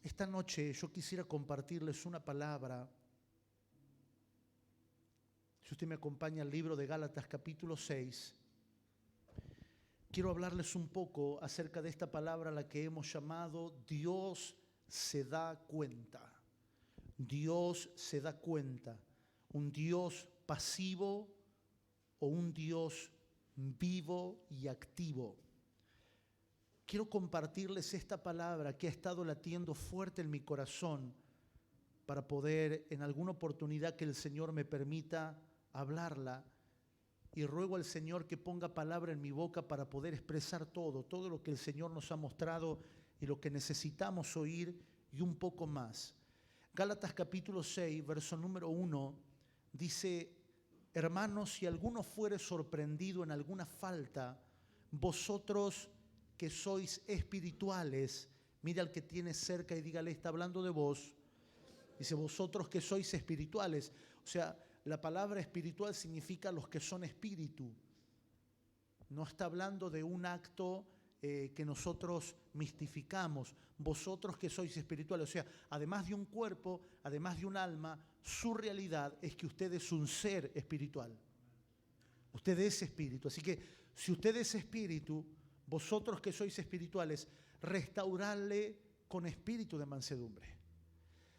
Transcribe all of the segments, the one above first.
Esta noche yo quisiera compartirles una palabra. Si usted me acompaña al libro de Gálatas capítulo 6, quiero hablarles un poco acerca de esta palabra a la que hemos llamado Dios se da cuenta. Dios se da cuenta. Un Dios pasivo o un Dios vivo y activo. Quiero compartirles esta palabra que ha estado latiendo fuerte en mi corazón para poder, en alguna oportunidad que el Señor me permita, hablarla. Y ruego al Señor que ponga palabra en mi boca para poder expresar todo lo que el Señor nos ha mostrado y lo que necesitamos oír y un poco más. Gálatas capítulo 6, verso número 1, dice: hermanos, si alguno fuere sorprendido en alguna falta, vosotros que sois espirituales, mira al que tiene cerca y dígale, está hablando de vos. Dice, vosotros que sois espirituales. O sea, la palabra espiritual significa los que son espíritu. No está hablando de un acto que nosotros mistificamos. Vosotros que sois espirituales. O sea, además de un cuerpo, además de un alma, su realidad es que usted es un ser espiritual. Usted es espíritu. Así que si usted es espíritu, vosotros que sois espirituales, restaurarle con espíritu de mansedumbre.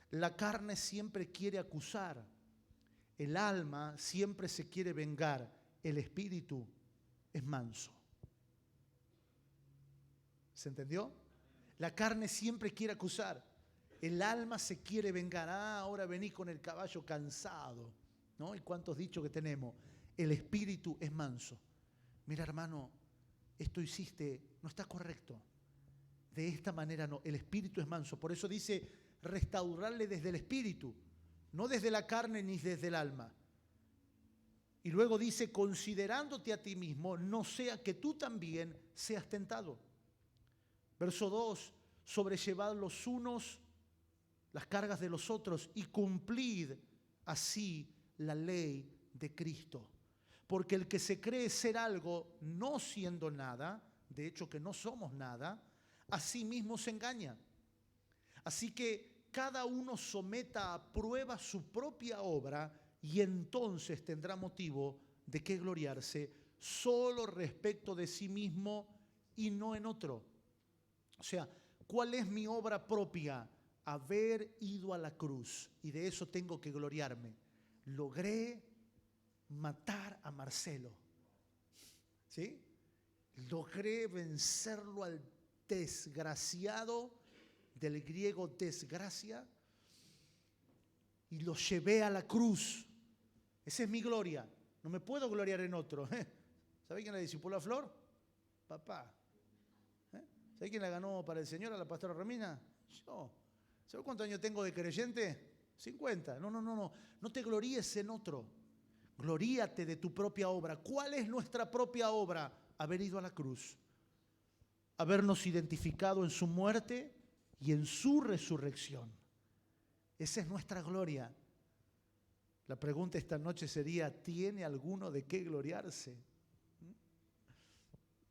La carne siempre quiere acusar, el alma siempre se quiere vengar, el espíritu es manso. ¿Se entendió? La carne siempre quiere acusar, el alma se quiere vengar. Ahora vení con el caballo cansado, ¿no? ¿Y cuántos dichos que tenemos? El espíritu es manso. Mira, hermano, esto hiciste, no está correcto. De esta manera no, el espíritu es manso. Por eso dice restaurarle desde el espíritu, no desde la carne ni desde el alma. Y luego dice, considerándote a ti mismo, no sea que tú también seas tentado. Verso 2, sobrellevad los unos las cargas de los otros y cumplid así la ley de Cristo. Porque el que se cree ser algo, no siendo nada, de hecho que no somos nada, a sí mismo se engaña. Así que cada uno someta a prueba su propia obra y entonces tendrá motivo de qué gloriarse solo respecto de sí mismo y no en otro. O sea, ¿cuál es mi obra propia? Haber ido a la cruz, y de eso tengo que gloriarme. Logré matar a Marcelo, ¿sí? Logré vencerlo al desgraciado, del griego desgracia, y lo llevé a la cruz. Esa es mi gloria. No me puedo gloriar en otro. ¿Sabe quién la discipuló a Flor? Papá. ¿Sabe quién la ganó para el Señor a la pastora Romina? Yo. ¿Sabe cuántos años tengo de creyente? 50. No te gloríes en otro. Gloríate de tu propia obra. ¿Cuál es nuestra propia obra? Haber ido a la cruz. Habernos identificado en su muerte y en su resurrección. Esa es nuestra gloria. La pregunta esta noche sería, ¿tiene alguno de qué gloriarse?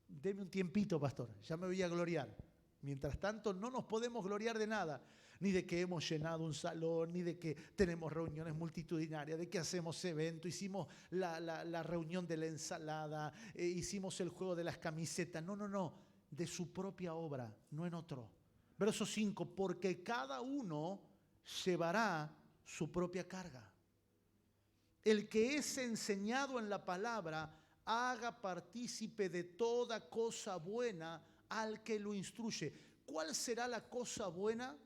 Deme un tiempito, pastor, ya me voy a gloriar. Mientras tanto, no nos podemos gloriar de nada, ni de que hemos llenado un salón, ni de que tenemos reuniones multitudinarias, de que hacemos eventos, hicimos la reunión de la ensalada, hicimos el juego de las camisetas. No, de su propia obra, no en otro. Verso 5, porque cada uno llevará su propia carga. El que es enseñado en la palabra, haga partícipe de toda cosa buena al que lo instruye. ¿Cuál será la cosa buena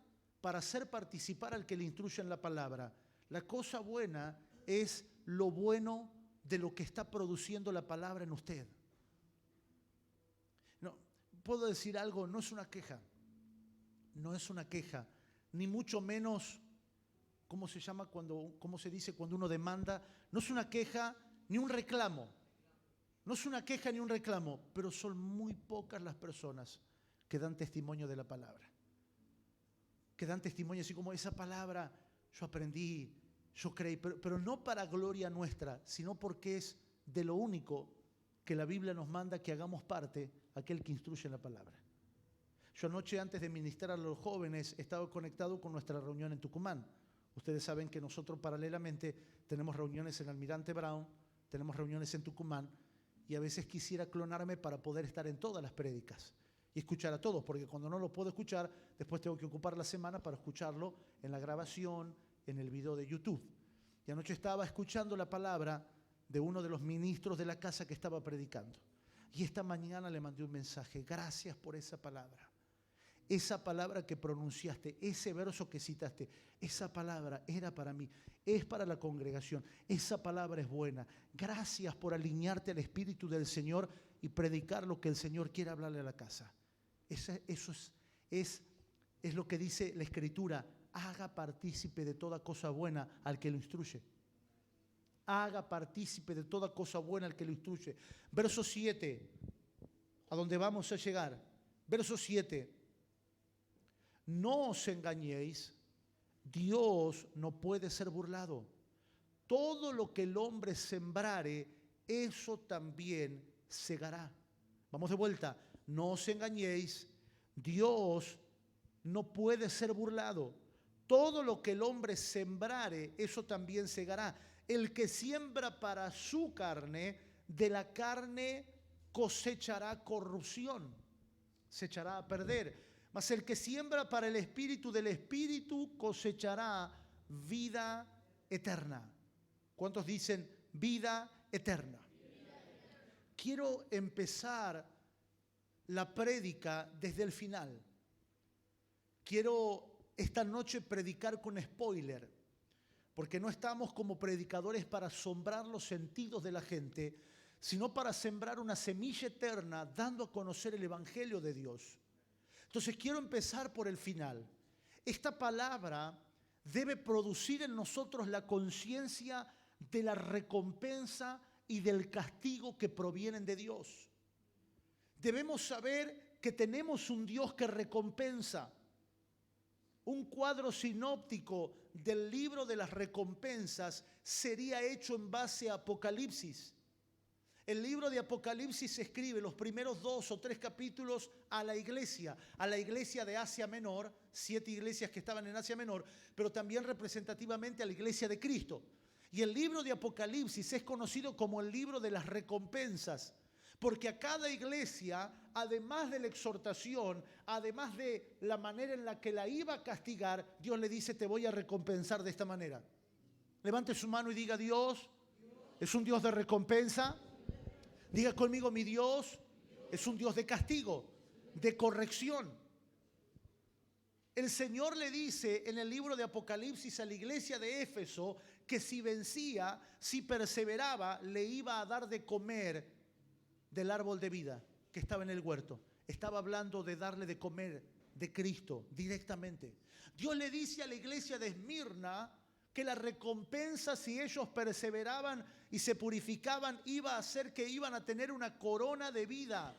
para hacer participar al que le instruye en la palabra? La cosa buena es lo bueno de lo que está produciendo la palabra en usted. No, puedo decir algo, no es una queja. No es una queja, ni mucho menos, ¿cómo se llama cómo se dice cuando uno demanda? No es una queja ni un reclamo. No es una queja ni un reclamo, pero son muy pocas las personas que dan testimonio de la palabra. Que dan testimonio así como esa palabra, yo aprendí, yo creí, pero no para gloria nuestra, sino porque es de lo único que la Biblia nos manda que hagamos parte, aquel que instruye en la palabra. Yo anoche, antes de ministrar a los jóvenes, estaba conectado con nuestra reunión en Tucumán. Ustedes saben que nosotros paralelamente tenemos reuniones en Almirante Brown, tenemos reuniones en Tucumán, y a veces quisiera clonarme para poder estar en todas las prédicas y escuchar a todos, porque cuando no lo puedo escuchar, después tengo que ocupar la semana para escucharlo en la grabación, en el video de YouTube. Y anoche estaba escuchando la palabra de uno de los ministros de la casa que estaba predicando. Y esta mañana le mandé un mensaje: gracias por esa palabra. Esa palabra que pronunciaste, ese verso que citaste, esa palabra era para mí, es para la congregación. Esa palabra es buena. Gracias por alinearte al Espíritu del Señor y predicar lo que el Señor quiere hablarle a la casa. Eso es lo que dice la Escritura: haga partícipe de toda cosa buena al que lo instruye. Haga partícipe de toda cosa buena al que lo instruye. Verso 7, a donde vamos a llegar. Verso 7. No os engañéis, Dios no puede ser burlado. Todo lo que el hombre sembrare, eso también segará. Vamos de vuelta. No os engañéis, Dios no puede ser burlado. Todo lo que el hombre sembrare, eso también segará. El que siembra para su carne, de la carne cosechará corrupción, se echará a perder. Mas el que siembra para el Espíritu, del Espíritu cosechará vida eterna. ¿Cuántos dicen vida eterna? Quiero empezar la prédica desde el final. Quiero esta noche predicar con spoiler, porque no estamos como predicadores para asombrar los sentidos de la gente, sino para sembrar una semilla eterna, dando a conocer el Evangelio de Dios. Entonces quiero empezar por el final. Esta palabra debe producir en nosotros la conciencia de la recompensa y del castigo que provienen de Dios. Debemos saber que tenemos un Dios que recompensa. Un cuadro sinóptico del libro de las recompensas sería hecho en base a Apocalipsis. El libro de Apocalipsis escribe los primeros 2 o 3 capítulos a la iglesia de Asia Menor, 7 iglesias que estaban en Asia Menor, pero también representativamente a la iglesia de Cristo. Y el libro de Apocalipsis es conocido como el libro de las recompensas, porque a cada iglesia, además de la exhortación, además de la manera en la que la iba a castigar, Dios le dice: te voy a recompensar de esta manera. Levante su mano y diga: Dios es un Dios de recompensa. Diga conmigo: mi Dios es un Dios de castigo, de corrección. El Señor le dice en el libro de Apocalipsis a la iglesia de Éfeso que si vencía, si perseveraba, le iba a dar de comer del árbol de vida que estaba en el huerto. Estaba hablando de darle de comer de Cristo directamente. Dios le dice a la iglesia de Esmirna que la recompensa, si ellos perseveraban y se purificaban, iba a ser que iban a tener una corona de vida.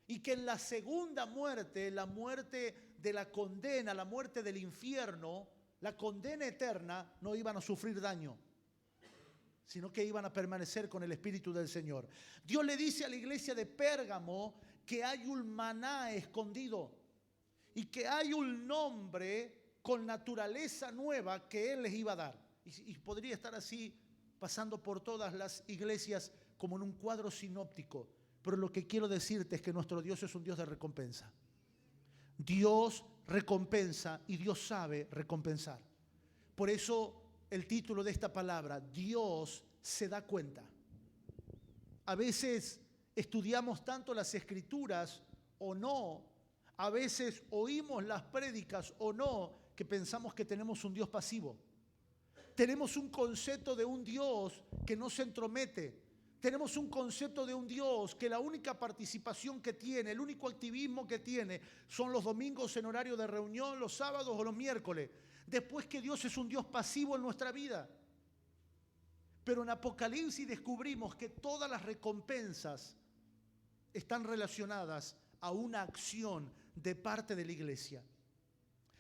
Y que en la segunda muerte, la muerte de la condena, la muerte del infierno, la condena eterna, no iban a sufrir daño, sino que iban a permanecer con el Espíritu del Señor. Dios le dice a la iglesia de Pérgamo que hay un maná escondido y que hay un nombre con naturaleza nueva que Él les iba a dar. Y podría estar así pasando por todas las iglesias como en un cuadro sinóptico. Pero lo que quiero decirte es que nuestro Dios es un Dios de recompensa. Dios recompensa y Dios sabe recompensar. Por eso el título de esta palabra: Dios se da cuenta. A veces estudiamos tanto las Escrituras o no, a veces oímos las prédicas o no, que pensamos que tenemos un Dios pasivo. Tenemos un concepto de un Dios que no se entromete. Tenemos un concepto de un Dios que la única participación que tiene, el único activismo que tiene, son los domingos en horario de reunión, los sábados o los miércoles. Después que Dios es un Dios pasivo en nuestra vida. Pero en Apocalipsis descubrimos que todas las recompensas están relacionadas a una acción de parte de la iglesia.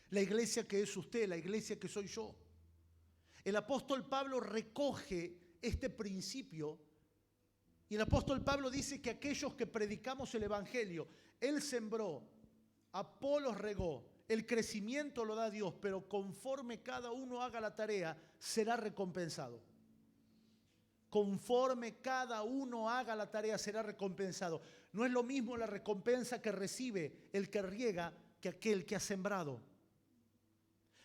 La iglesia que es usted, la iglesia que soy yo. El apóstol Pablo recoge este principio y el apóstol Pablo dice que aquellos que predicamos el Evangelio, él sembró, Apolos regó, el crecimiento lo da Dios, pero conforme cada uno haga la tarea, será recompensado. Conforme cada uno haga la tarea, será recompensado. No es lo mismo la recompensa que recibe el que riega que aquel que ha sembrado.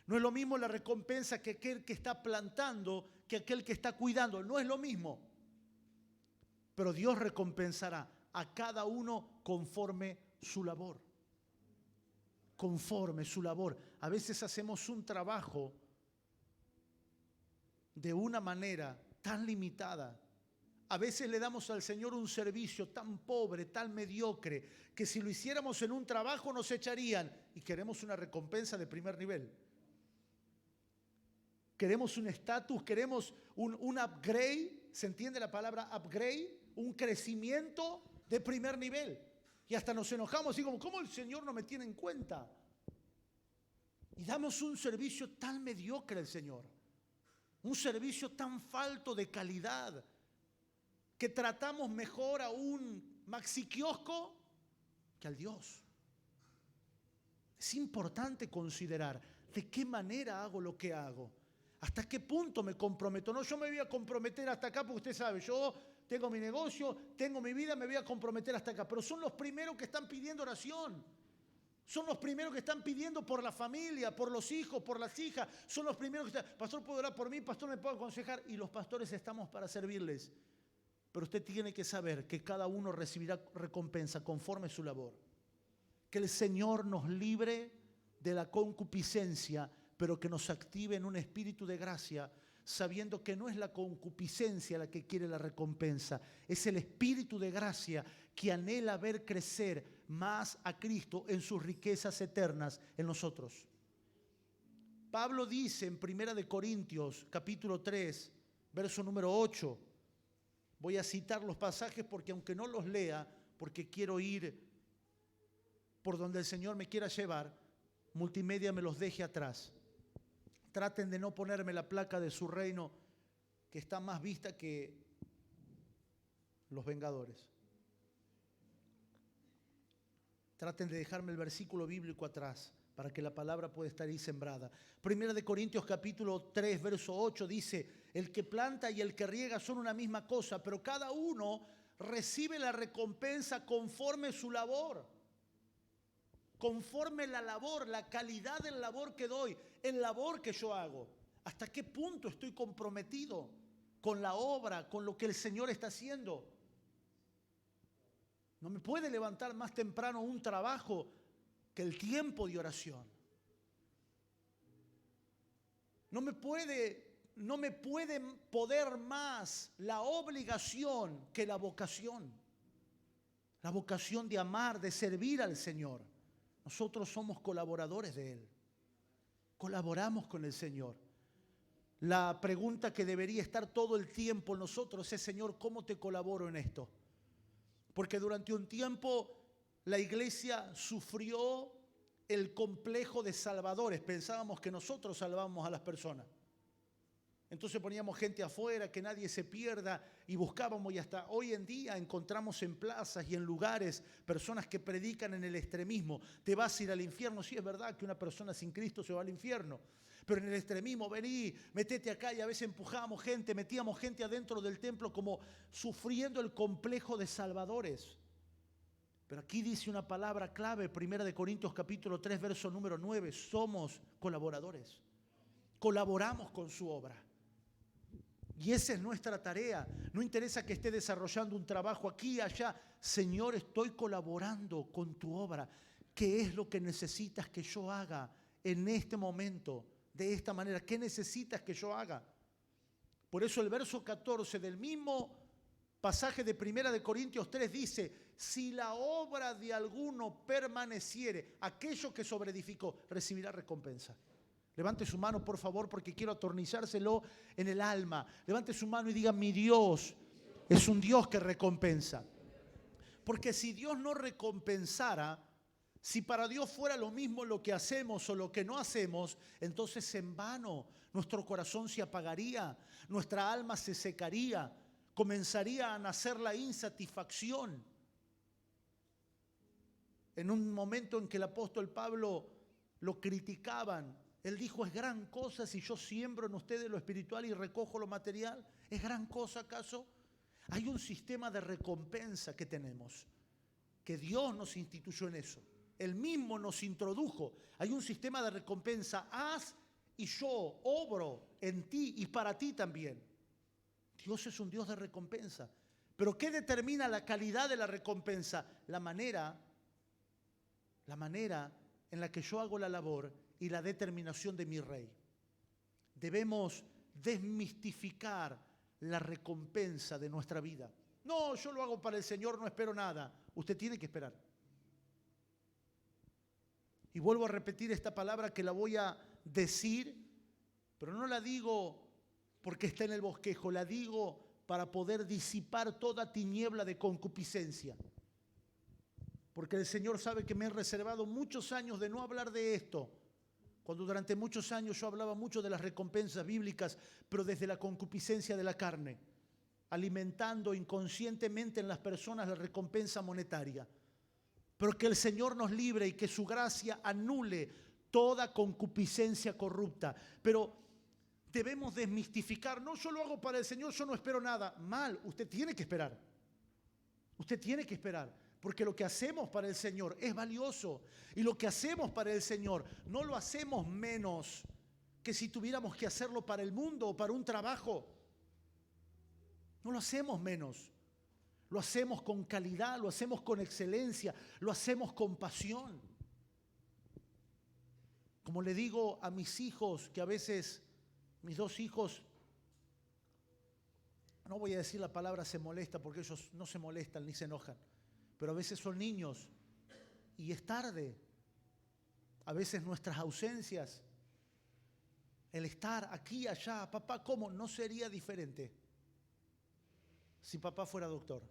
No es lo mismo la recompensa que aquel que está plantando que aquel que está cuidando. No es lo mismo. Pero Dios recompensará a cada uno conforme su labor. Conforme su labor. A veces hacemos un trabajo de una manera tan limitada. A veces le damos al Señor un servicio tan pobre, tan mediocre, que si lo hiciéramos en un trabajo nos echarían. Y queremos una recompensa de primer nivel. Queremos un estatus, queremos un upgrade. ¿Se entiende la palabra upgrade? Un crecimiento de primer nivel. Y hasta nos enojamos y como, ¿cómo el Señor no me tiene en cuenta? Y damos un servicio tan mediocre al Señor. Un servicio tan falto de calidad que tratamos mejor a un maxi kiosco que al Dios. Es importante considerar de qué manera hago lo que hago. ¿Hasta qué punto me comprometo? No, yo me voy a comprometer hasta acá porque usted sabe, yo tengo mi negocio, tengo mi vida, me voy a comprometer hasta acá. Pero son los primeros que están pidiendo oración. Son los primeros que están pidiendo por la familia, por los hijos, por las hijas. Son los primeros que están, pastor, ¿puedo orar por mí? Pastor, ¿me puedo aconsejar? Y los pastores estamos para servirles. Pero usted tiene que saber que cada uno recibirá recompensa conforme su labor. Que el Señor nos libre de la concupiscencia, pero que nos active en un espíritu de gracia, sabiendo que no es la concupiscencia la que quiere la recompensa, es el espíritu de gracia que anhela ver crecer más a Cristo en sus riquezas eternas en nosotros. Pablo dice en 1 Corintios capítulo 3, verso número 8, voy a citar los pasajes porque aunque no los lea, porque quiero ir por donde el Señor me quiera llevar, Multimedia me los deje atrás. Traten de no ponerme la placa de su reino que está más vista que los Vengadores. Traten de dejarme el versículo bíblico atrás para que la palabra pueda estar ahí sembrada. 1 Corintios capítulo 3, verso 8 dice, el que planta y el que riega son una misma cosa, pero cada uno recibe la recompensa conforme su labor. Conforme la labor, la calidad del labor que doy, el labor que yo hago. ¿Hasta qué punto estoy comprometido con la obra, con lo que el Señor está haciendo? No me puede levantar más temprano un trabajo que el tiempo de oración. No me puede poder más la obligación que la vocación. La vocación de amar, de servir al Señor. Nosotros somos colaboradores de Él. Colaboramos con el Señor. La pregunta que debería estar todo el tiempo en nosotros es, Señor, ¿cómo te colaboro en esto? Porque durante un tiempo la iglesia sufrió el complejo de salvadores. Pensábamos que nosotros salvábamos a las personas. Entonces poníamos gente afuera, que nadie se pierda, y buscábamos, y hasta hoy en día encontramos en plazas y en lugares personas que predican en el extremismo. Te vas a ir al infierno. Sí, es verdad que una persona sin Cristo se va al infierno, pero en el extremismo, vení, metete acá, y a veces empujábamos gente, metíamos gente adentro del templo como sufriendo el complejo de salvadores. Pero aquí dice una palabra clave, 1 Corintios capítulo 3, verso número 9, somos colaboradores. Colaboramos con su obra. Y esa es nuestra tarea. No interesa que esté desarrollando un trabajo aquí y allá. Señor, estoy colaborando con tu obra. ¿Qué es lo que necesitas que yo haga en este momento? De esta manera, ¿qué necesitas que yo haga? Por eso el verso 14 del mismo pasaje de 1 Corintios 3 dice, si la obra de alguno permaneciere, aquello que sobreedificó, recibirá recompensa. Levante su mano, por favor, porque quiero atornillárselo en el alma. Levante su mano y diga, mi Dios es un Dios que recompensa. Porque si Dios no recompensara, si para Dios fuera lo mismo lo que hacemos o lo que no hacemos, entonces en vano nuestro corazón se apagaría, nuestra alma se secaría, comenzaría a nacer la insatisfacción. En un momento en que el apóstol Pablo lo criticaban, él dijo, ¿es gran cosa si yo siembro en ustedes lo espiritual y recojo lo material? ¿Es gran cosa acaso? Hay un sistema de recompensa que tenemos, que Dios nos instituyó en eso. Él mismo nos introdujo. Hay un sistema de recompensa. Haz y yo obro en ti y para ti también. Dios es un Dios de recompensa. Pero ¿qué determina la calidad de la recompensa? La manera en la que yo hago la labor y la determinación de mi Rey. Debemos desmistificar la recompensa de nuestra vida. No, yo lo hago para el Señor, no espero nada. Usted tiene que esperar. Y vuelvo a repetir esta palabra que la voy a decir, pero no la digo porque está en el bosquejo, la digo para poder disipar toda tiniebla de concupiscencia. Porque el Señor sabe que me he reservado muchos años de no hablar de esto, cuando durante muchos años yo hablaba mucho de las recompensas bíblicas, pero desde la concupiscencia de la carne, alimentando inconscientemente en las personas la recompensa monetaria. Pero que el Señor nos libre y que su gracia anule toda concupiscencia corrupta. Pero debemos desmistificar, no, yo lo hago para el Señor, yo no espero nada. Mal, usted tiene que esperar. Usted tiene que esperar. Porque lo que hacemos para el Señor es valioso. Y lo que hacemos para el Señor no lo hacemos menos que si tuviéramos que hacerlo para el mundo o para un trabajo. No lo hacemos menos. Lo hacemos con calidad, lo hacemos con excelencia, lo hacemos con pasión. Como le digo a mis hijos, que a veces mis dos hijos, no voy a decir la palabra se molesta porque ellos no se molestan ni se enojan, pero a veces son niños y es tarde. A veces nuestras ausencias, el estar aquí, allá, papá, ¿cómo? No sería diferente si papá fuera doctor.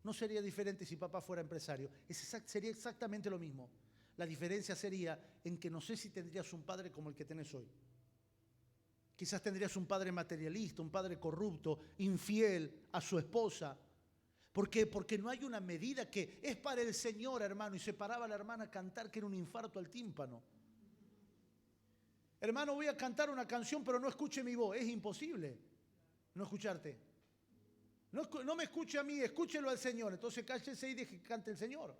No sería diferente si papá fuera empresario. Sería exactamente lo mismo. La diferencia sería en que no sé si tendrías un padre como el que tenés hoy. Quizás tendrías un padre materialista, un padre corrupto, infiel a su esposa. ¿Por qué? Porque no hay una medida que es para el Señor, hermano. Y se paraba la hermana a cantar que era un infarto al tímpano. Hermano, voy a cantar una canción, pero no escuche mi voz. Es imposible no escucharte. No me escuche a mí, escúchelo al Señor. Entonces cállese y deje que cante el Señor.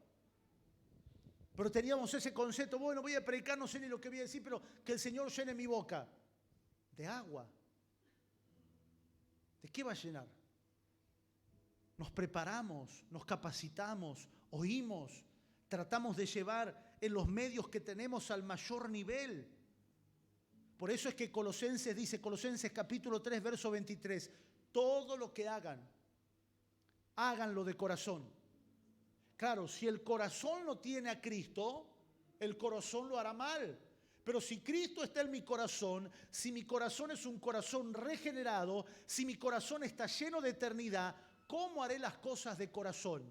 Pero teníamos ese concepto, bueno, voy a predicar, no sé ni lo que voy a decir, pero que el Señor llene mi boca. De agua. ¿De qué va a llenar? Nos preparamos, nos capacitamos, oímos, tratamos de llevar en los medios que tenemos al mayor nivel. Por eso es que Colosenses dice, Colosenses capítulo 3, verso 23, todo lo que hagan, háganlo de corazón. Claro, si el corazón no tiene a Cristo, el corazón lo hará mal. Pero si Cristo está en mi corazón, si mi corazón es un corazón regenerado, si mi corazón está lleno de eternidad, ¿cómo haré las cosas de corazón?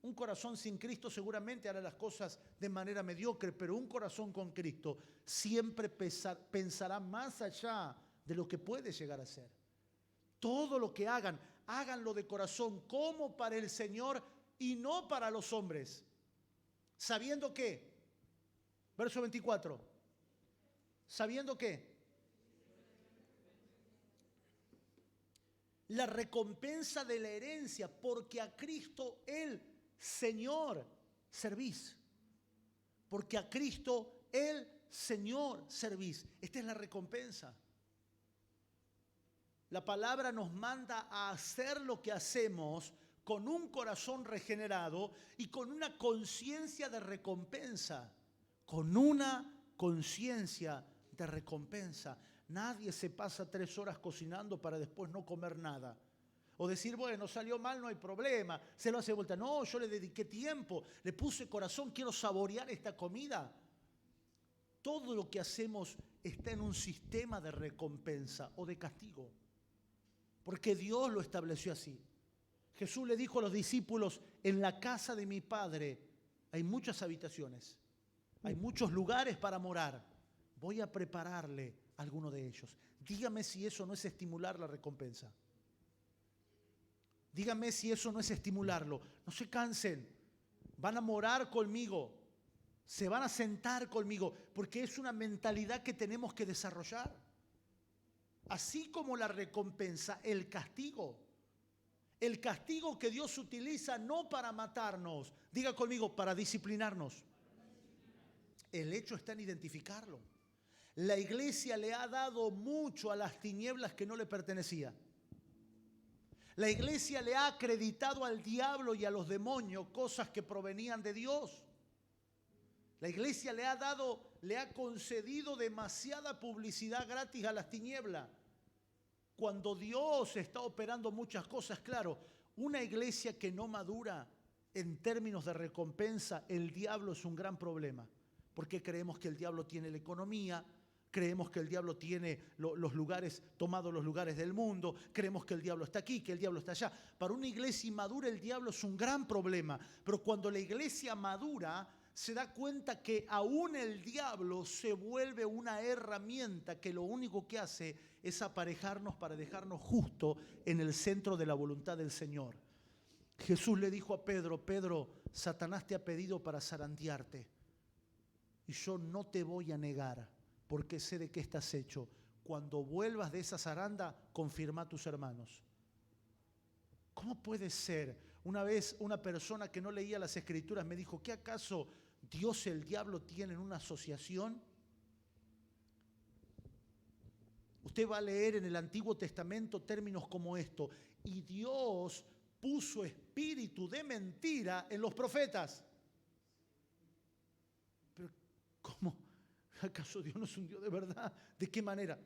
Un corazón sin Cristo seguramente hará las cosas de manera mediocre, pero un corazón con Cristo siempre pensará más allá de lo que puede llegar a ser. Todo lo que hagan, háganlo de corazón como para el Señor y no para los hombres. ¿Sabiendo qué? Verso 24. ¿Sabiendo qué? La recompensa de la herencia, porque a Cristo el Señor servís. Porque a Cristo el Señor servís. Esta es la recompensa. La palabra nos manda a hacer lo que hacemos con un corazón regenerado y con una conciencia de recompensa. Con una conciencia de recompensa. Nadie se pasa 3 horas cocinando para después no comer nada. O decir, bueno, salió mal, no hay problema, se lo hace vuelta. No, yo le dediqué tiempo, le puse corazón, quiero saborear esta comida. Todo lo que hacemos está en un sistema de recompensa o de castigo. Porque Dios lo estableció así. Jesús le dijo a los discípulos, en la casa de mi Padre hay muchas habitaciones, hay muchos lugares para morar. Voy a prepararle alguno de ellos. Dígame si eso no es estimular la recompensa. Dígame si eso no es estimularlo. No se cansen. van a morar conmigo, se van a sentar conmigo, porque es una mentalidad que tenemos que desarrollar. Así como la recompensa, el castigo que Dios utiliza no para matarnos, diga conmigo, para disciplinarnos. El hecho está en identificarlo. La iglesia le ha dado mucho a las tinieblas que no le pertenecía. La iglesia le ha acreditado al diablo y a los demonios cosas que provenían de Dios. La iglesia le ha concedido demasiada publicidad gratis a las tinieblas. Cuando Dios está operando muchas cosas, claro, una iglesia que no madura en términos de recompensa, el diablo es un gran problema. Porque creemos que el diablo tiene la economía, creemos que el diablo tiene los lugares, tomado los lugares del mundo, creemos que el diablo está aquí, que el diablo está allá. Para una iglesia inmadura el diablo es un gran problema, pero cuando la iglesia madura se da cuenta que aún el diablo se vuelve una herramienta que lo único que hace es aparejarnos para dejarnos justo en el centro de la voluntad del Señor. Jesús le dijo a Pedro, Pedro, Satanás te ha pedido para zarandearte y yo no te voy a negar porque sé de qué estás hecho. Cuando vuelvas de esa zaranda, confirma a tus hermanos. ¿Cómo puede ser? Una vez una persona que no leía las Escrituras me dijo, ¿qué acaso Dios y el diablo tienen una asociación? Usted va a leer en el Antiguo Testamento términos como esto. Y Dios puso espíritu de mentira en los profetas. Pero ¿cómo? ¿Acaso Dios no es un Dios de verdad? ¿De qué manera?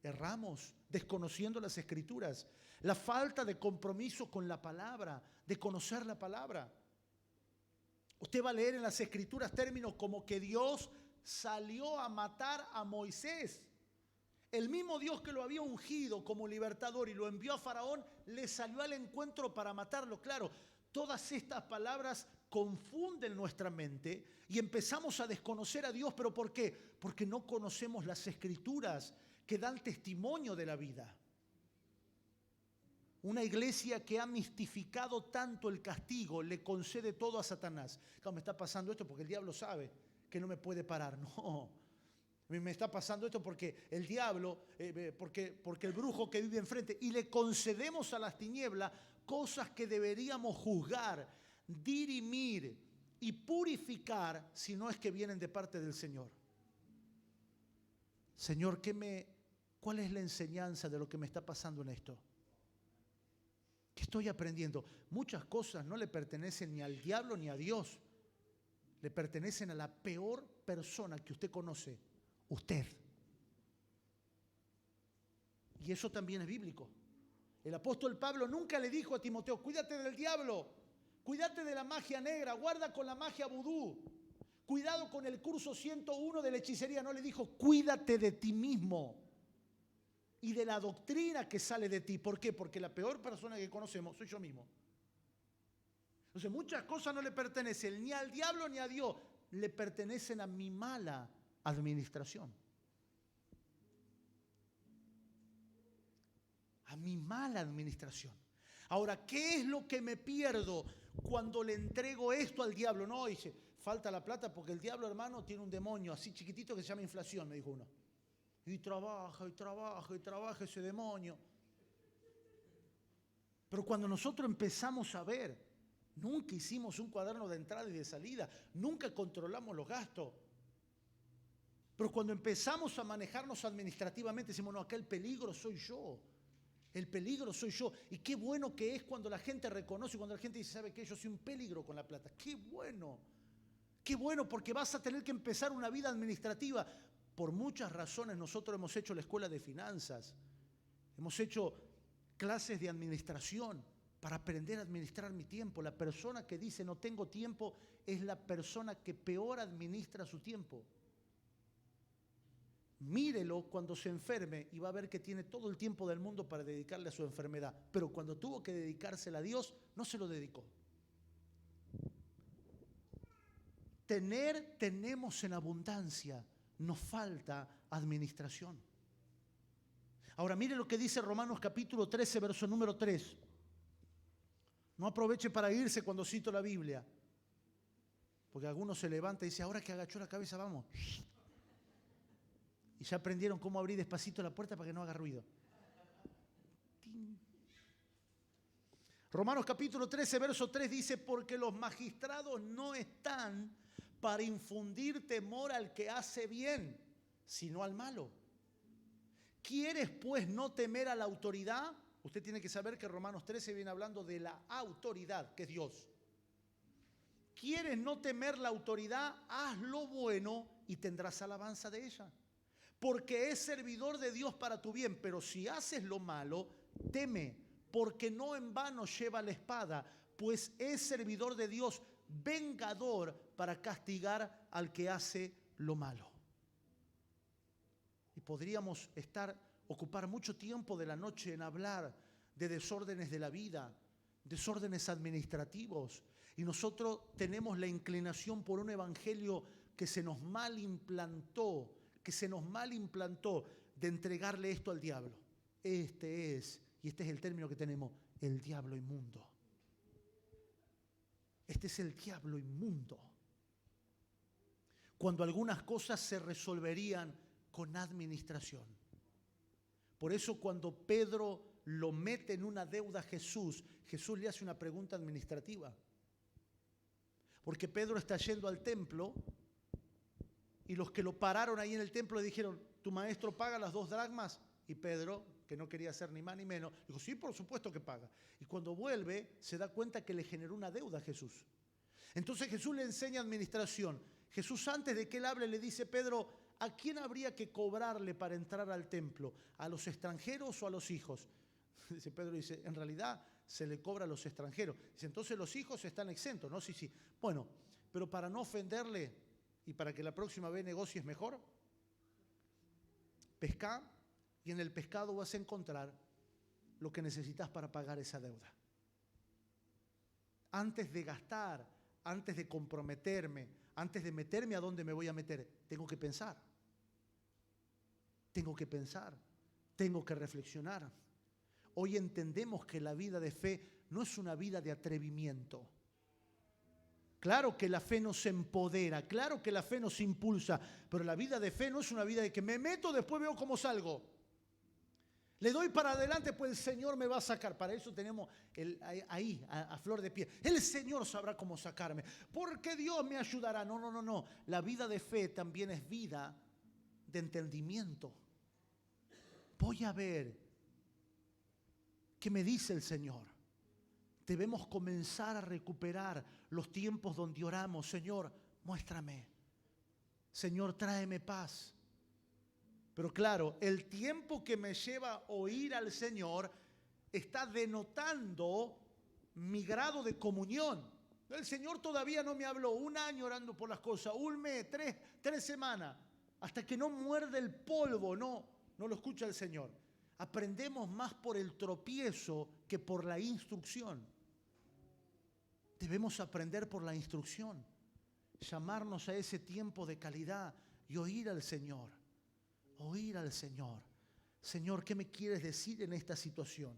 Erramos, desconociendo las Escrituras. La falta de compromiso con la palabra, de conocer la palabra. Usted va a leer en las Escrituras términos como que Dios salió a matar a Moisés. El mismo Dios que lo había ungido como libertador y lo envió a Faraón, le salió al encuentro para matarlo. Claro, todas estas palabras confunden nuestra mente y empezamos a desconocer a Dios. ¿Pero por qué? Porque no conocemos las Escrituras que dan testimonio de la vida. Una iglesia que ha mistificado tanto el castigo le concede todo a Satanás. Claro, me está pasando esto porque el diablo sabe que no me puede parar. No, me está pasando esto porque el diablo, porque el brujo que vive enfrente. Y le concedemos a las tinieblas cosas que deberíamos juzgar, dirimir y purificar si no es que vienen de parte del Señor. Señor, ¿cuál es la enseñanza de lo que me está pasando en esto? ¿Qué estoy aprendiendo? Muchas cosas no le pertenecen ni al diablo ni a Dios. Le pertenecen a la peor persona que usted conoce, usted. Y eso también es bíblico. El apóstol Pablo nunca le dijo a Timoteo, cuídate del diablo, cuídate de la magia negra, guarda con la magia vudú, cuidado con el curso 101 de la hechicería. No le dijo, cuídate de ti mismo y de la doctrina que sale de ti. ¿Por qué? Porque la peor persona que conocemos soy yo mismo. Entonces muchas cosas no le pertenecen ni al diablo ni a Dios, le pertenecen a mi mala administración. A mi mala administración. Ahora, ¿qué es lo que me pierdo cuando le entrego esto al diablo? No, dice, falta la plata porque el diablo, hermano, tiene un demonio así chiquitito que se llama inflación, me dijo uno. Y trabaja, y trabaja, y trabaja ese demonio. Pero cuando nosotros empezamos a ver, nunca hicimos un cuaderno de entrada y de salida, nunca controlamos los gastos. Pero cuando empezamos a manejarnos administrativamente, decimos, no, acá el peligro soy yo. El peligro soy yo. Y qué bueno que es cuando la gente reconoce, cuando la gente dice, ¿sabe qué? Yo soy un peligro con la plata. Qué bueno. Qué bueno, porque vas a tener que empezar una vida administrativa. Por muchas razones nosotros hemos hecho la escuela de finanzas. Hemos hecho clases de administración para aprender a administrar mi tiempo. La persona que dice no tengo tiempo es la persona que peor administra su tiempo. Mírelo cuando se enferme y va a ver que tiene todo el tiempo del mundo para dedicarle a su enfermedad. Pero cuando tuvo que dedicársela a Dios, no se lo dedicó. Tenemos en abundancia, nos falta administración. Ahora mire lo que dice Romanos capítulo 13, verso número 3. No aproveche para irse cuando cito la Biblia. Porque algunos se levanta y dice, ahora que agachó la cabeza, vamos. Y ya aprendieron cómo abrir despacito la puerta para que no haga ruido. ¡Tin! Romanos capítulo 13, verso 3 dice, porque los magistrados no están para infundir temor al que hace bien, sino al malo. ¿Quieres pues no temer a la autoridad? Usted tiene que saber que Romanos 13 viene hablando de la autoridad, que es Dios. ¿Quieres no temer la autoridad? Haz lo bueno y tendrás alabanza de ella. Porque es servidor de Dios para tu bien, pero si haces lo malo, teme, porque no en vano lleva la espada, pues es servidor de Dios, vengador para castigar al que hace lo malo. Y podríamos ocupar mucho tiempo de la noche en hablar de desórdenes de la vida, desórdenes administrativos. Y nosotros tenemos la inclinación por un evangelio que se nos mal implantó de entregarle esto al diablo. Este es el término que tenemos, el diablo inmundo. Este es el diablo inmundo. Cuando algunas cosas se resolverían con administración. Por eso cuando Pedro lo mete en una deuda a Jesús, Jesús le hace una pregunta administrativa. Porque Pedro está yendo al templo y los que lo pararon ahí en el templo le dijeron, ¿tu maestro paga las 2 dracmas? Y Pedro, que no quería ser ni más ni menos, dijo, sí, por supuesto que paga. Y cuando vuelve, se da cuenta que le generó una deuda a Jesús. Entonces Jesús le enseña administración. Jesús, antes de que él hable, le dice, Pedro, ¿a quién habría que cobrarle para entrar al templo? ¿A los extranjeros o a los hijos? Pedro dice, en realidad se le cobra a los extranjeros. Dice, entonces los hijos están exentos, ¿no? Sí. Bueno, pero para no ofenderle y para que la próxima vez negocies mejor, pescá y en el pescado vas a encontrar lo que necesitas para pagar esa deuda. Antes de gastar, antes de comprometerme, antes de meterme a donde me voy a meter, tengo que pensar, tengo que reflexionar. Hoy entendemos que la vida de fe no es una vida de atrevimiento. Claro que la fe nos empodera, claro que la fe nos impulsa, pero la vida de fe no es una vida de que me meto, después veo cómo salgo. Le doy para adelante, pues el Señor me va a sacar. Para eso tenemos ahí, a flor de piel. El Señor sabrá cómo sacarme, porque Dios me ayudará. No. La vida de fe también es vida de entendimiento. Voy a ver qué me dice el Señor. Debemos comenzar a recuperar los tiempos donde oramos. Señor, muéstrame. Señor, tráeme paz. Pero claro, el tiempo que me lleva a oír al Señor está denotando mi grado de comunión. El Señor todavía no me habló. 1 año orando por las cosas, 1 mes, 3 semanas. Hasta que no muerde el polvo, no lo escucha el Señor. Aprendemos más por el tropiezo que por la instrucción. Debemos aprender por la instrucción. Llamarnos a ese tiempo de calidad y oír al Señor. Oír al Señor. Señor, ¿qué me quieres decir en esta situación?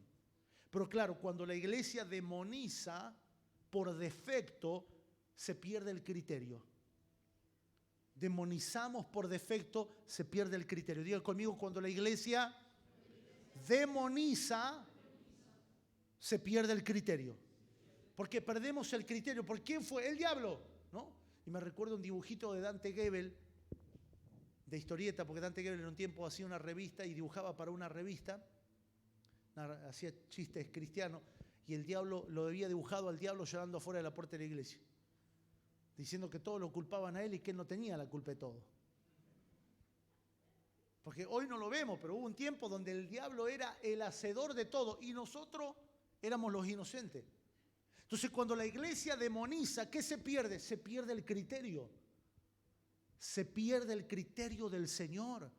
Pero claro, cuando la iglesia demoniza por defecto, se pierde el criterio. Demonizamos por defecto, se pierde el criterio. Diga conmigo, cuando la iglesia demoniza, se pierde el criterio. Porque perdemos el criterio. ¿Por quién fue? El diablo, ¿no? Y me recuerdo un dibujito de Dante Gebel, de historieta, porque Dante Gebel en un tiempo hacía una revista y dibujaba para una revista, hacía chistes cristianos, y el diablo lo había dibujado al diablo llorando afuera de la puerta de la iglesia, diciendo que todos lo culpaban a él y que él no tenía la culpa de todo. Porque hoy no lo vemos, pero hubo un tiempo donde el diablo era el hacedor de todo y nosotros éramos los inocentes. Entonces, cuando la iglesia demoniza, ¿qué se pierde? Se pierde el criterio. Se pierde el criterio del Señor.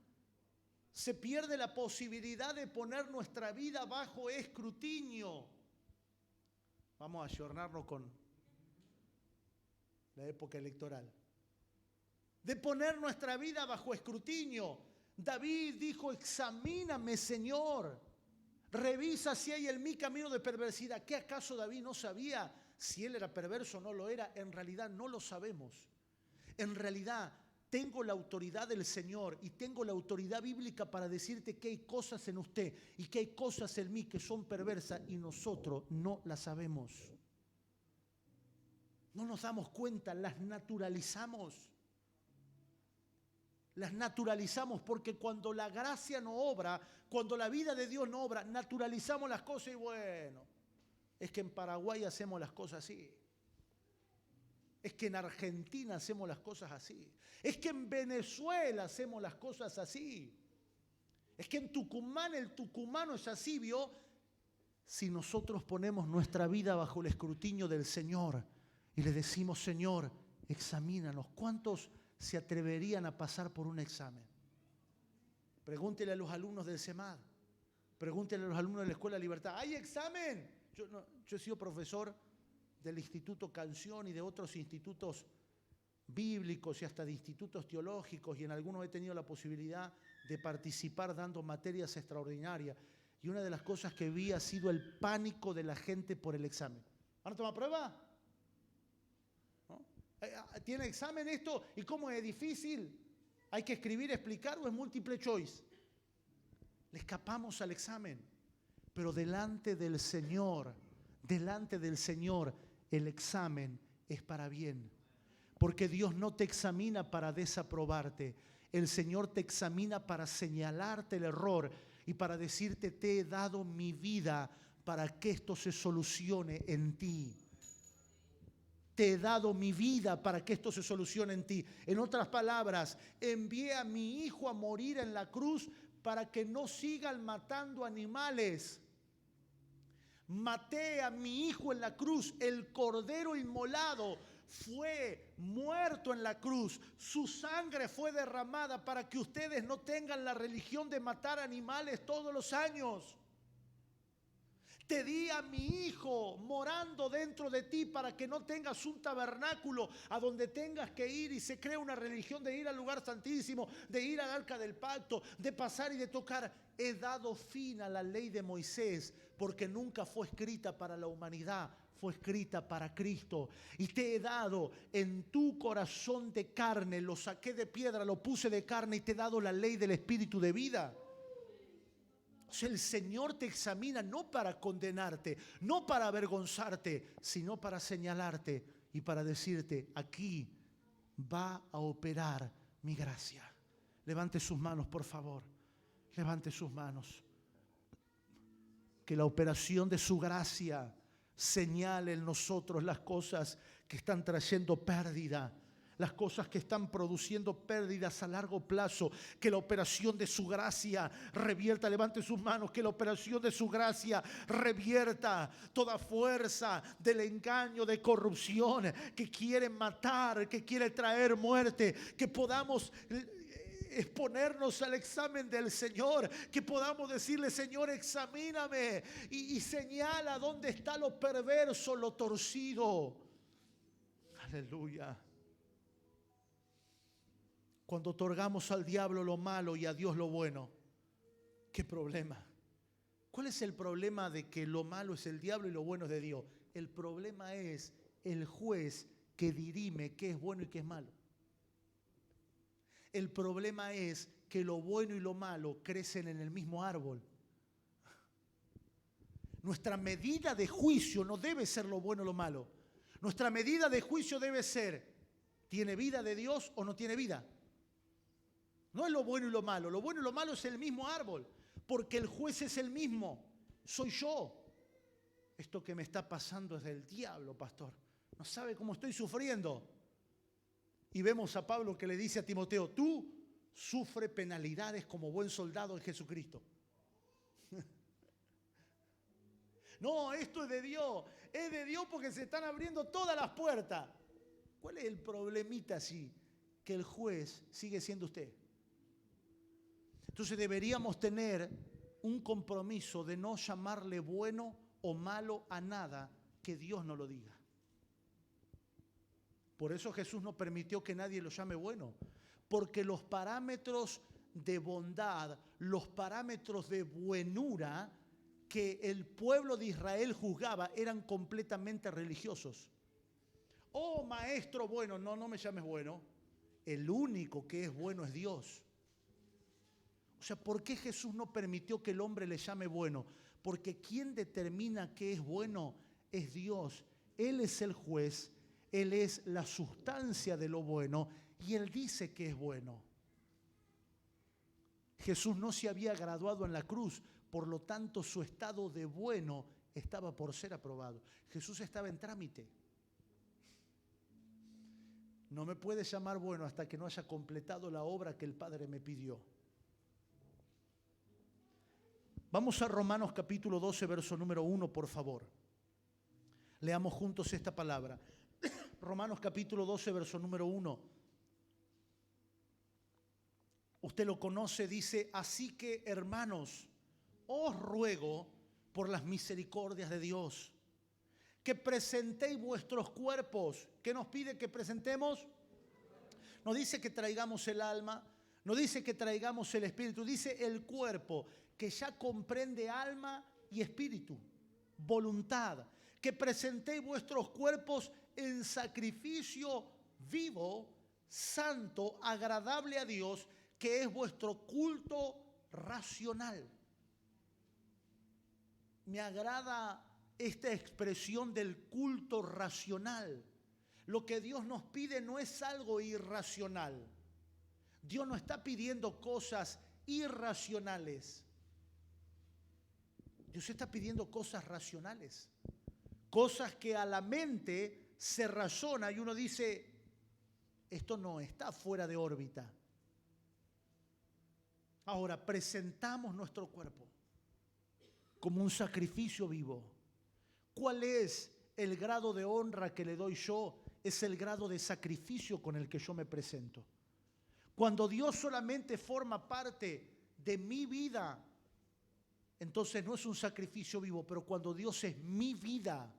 Se pierde la posibilidad de poner nuestra vida bajo escrutinio. Vamos a ayornarnos con la época electoral. De poner nuestra vida bajo escrutinio. David dijo, examíname, Señor. Revisa si hay en mí camino de perversidad. ¿Qué acaso David no sabía si él era perverso o no lo era, en realidad no lo sabemos. En realidad tengo la autoridad del Señor y tengo la autoridad bíblica para decirte que hay cosas en usted y que hay cosas en mí que son perversas y nosotros no las sabemos. No nos damos cuenta, las naturalizamos. Las naturalizamos porque cuando la gracia no obra, cuando la vida de Dios no obra, naturalizamos las cosas y bueno, es que en Paraguay hacemos las cosas así. Es que en Argentina hacemos las cosas así. Es que en Venezuela hacemos las cosas así. Es que en Tucumán el tucumano es así, ¿vio? Si nosotros ponemos nuestra vida bajo el escrutinio del Señor y le decimos, Señor, examínanos. ¿Cuántos se atreverían a pasar por un examen? Pregúntele a los alumnos del CEMAD. Pregúntele a los alumnos de la Escuela Libertad. ¿Hay examen? Yo he sido profesor del Instituto Canción y de otros institutos bíblicos y hasta de institutos teológicos, y en algunos he tenido la posibilidad de participar dando materias extraordinarias. Y una de las cosas que vi ha sido el pánico de la gente por el examen. ¿Van a tomar prueba? ¿No? ¿Tiene examen esto? ¿Y cómo es difícil? ¿Hay que escribir, explicar o es múltiple choice? Le escapamos al examen, pero delante del Señor, el examen es para bien. Porque Dios no te examina para desaprobarte. El Señor te examina para señalarte el error y para decirte, te he dado mi vida para que esto se solucione en ti. Te he dado mi vida para que esto se solucione en ti. En otras palabras, envié a mi hijo a morir en la cruz para que no sigan matando animales. Maté a mi hijo en la cruz, el cordero inmolado fue muerto en la cruz, su sangre fue derramada para que ustedes no tengan la religión de matar animales todos los años. Te di a mi hijo morando dentro de ti para que no tengas un tabernáculo a donde tengas que ir y se crea una religión de ir al lugar santísimo, de ir al arca del pacto, de pasar y de tocar. He dado fin a la ley de Moisés porque nunca fue escrita para la humanidad, fue escrita para Cristo. Y te he dado en tu corazón de carne, lo saqué de piedra, lo puse de carne y te he dado la ley del espíritu de vida. O sea, el Señor te examina no para condenarte, no para avergonzarte, sino para señalarte y para decirte, aquí va a operar mi gracia. Levante sus manos, por favor. Levante sus manos. Que la operación de su gracia señale en nosotros las cosas que están trayendo pérdida, las cosas que están produciendo pérdidas a largo plazo. Que la operación de su gracia revierta, levante sus manos, que la operación de su gracia revierta toda fuerza del engaño, de corrupción que quiere matar, que quiere traer muerte. Que podamos exponernos al examen del Señor, que podamos decirle, Señor, examíname y señala dónde está lo perverso, lo torcido. Aleluya. Cuando otorgamos al diablo lo malo y a Dios lo bueno, ¿qué problema? ¿Cuál es el problema de que lo malo es el diablo y lo bueno es de Dios? El problema es el juez que dirime qué es bueno y qué es malo. El problema es que lo bueno y lo malo crecen en el mismo árbol. Nuestra medida de juicio no debe ser lo bueno o lo malo. Nuestra medida de juicio debe ser, ¿tiene vida de Dios o no tiene vida? No es lo bueno y lo malo. Lo bueno y lo malo es el mismo árbol. Porque el juez es el mismo. Soy yo. Esto que me está pasando es del diablo, pastor. No sabe cómo estoy sufriendo. Y vemos a Pablo que le dice a Timoteo, tú sufre penalidades como buen soldado en Jesucristo. No, esto es de Dios. Es de Dios porque se están abriendo todas las puertas. ¿Cuál es el problemita así? Que el juez sigue siendo usted. Entonces deberíamos tener un compromiso de no llamarle bueno o malo a nada que Dios no lo diga. Por eso Jesús no permitió que nadie lo llame bueno, porque los parámetros de bondad, los parámetros de buenura que el pueblo de Israel juzgaba eran completamente religiosos. Oh, maestro bueno, no me llames bueno. El único que es bueno es Dios. O sea, ¿por qué Jesús no permitió que el hombre le llame bueno? Porque quien determina qué es bueno es Dios. Él es el juez, Él es la sustancia de lo bueno y Él dice que es bueno. Jesús no se había graduado en la cruz, por lo tanto su estado de bueno estaba por ser aprobado. Jesús estaba en trámite. No me puede llamar bueno hasta que no haya completado la obra que el Padre me pidió. Vamos a Romanos capítulo 12, verso número 1, por favor. Leamos juntos esta palabra. Romanos capítulo 12, verso número 1. Usted lo conoce, dice, así que hermanos, os ruego por las misericordias de Dios, que presentéis vuestros cuerpos. ¿Qué nos pide que presentemos? No dice que traigamos el alma, no dice que traigamos el espíritu, dice el cuerpo, que ya comprende alma y espíritu, voluntad. Que presentéis vuestros cuerpos en sacrificio vivo, santo, agradable a Dios, que es vuestro culto racional. Me agrada esta expresión del culto racional. Lo que Dios nos pide no es algo irracional. Dios no está pidiendo cosas irracionales. Dios está pidiendo cosas racionales. Cosas que a la mente se razona y uno dice, esto no está fuera de órbita. Ahora, presentamos nuestro cuerpo como un sacrificio vivo. ¿Cuál es el grado de honra que le doy yo? Es el grado de sacrificio con el que yo me presento. Cuando Dios solamente forma parte de mi vida, entonces no es un sacrificio vivo, pero cuando Dios es mi vida,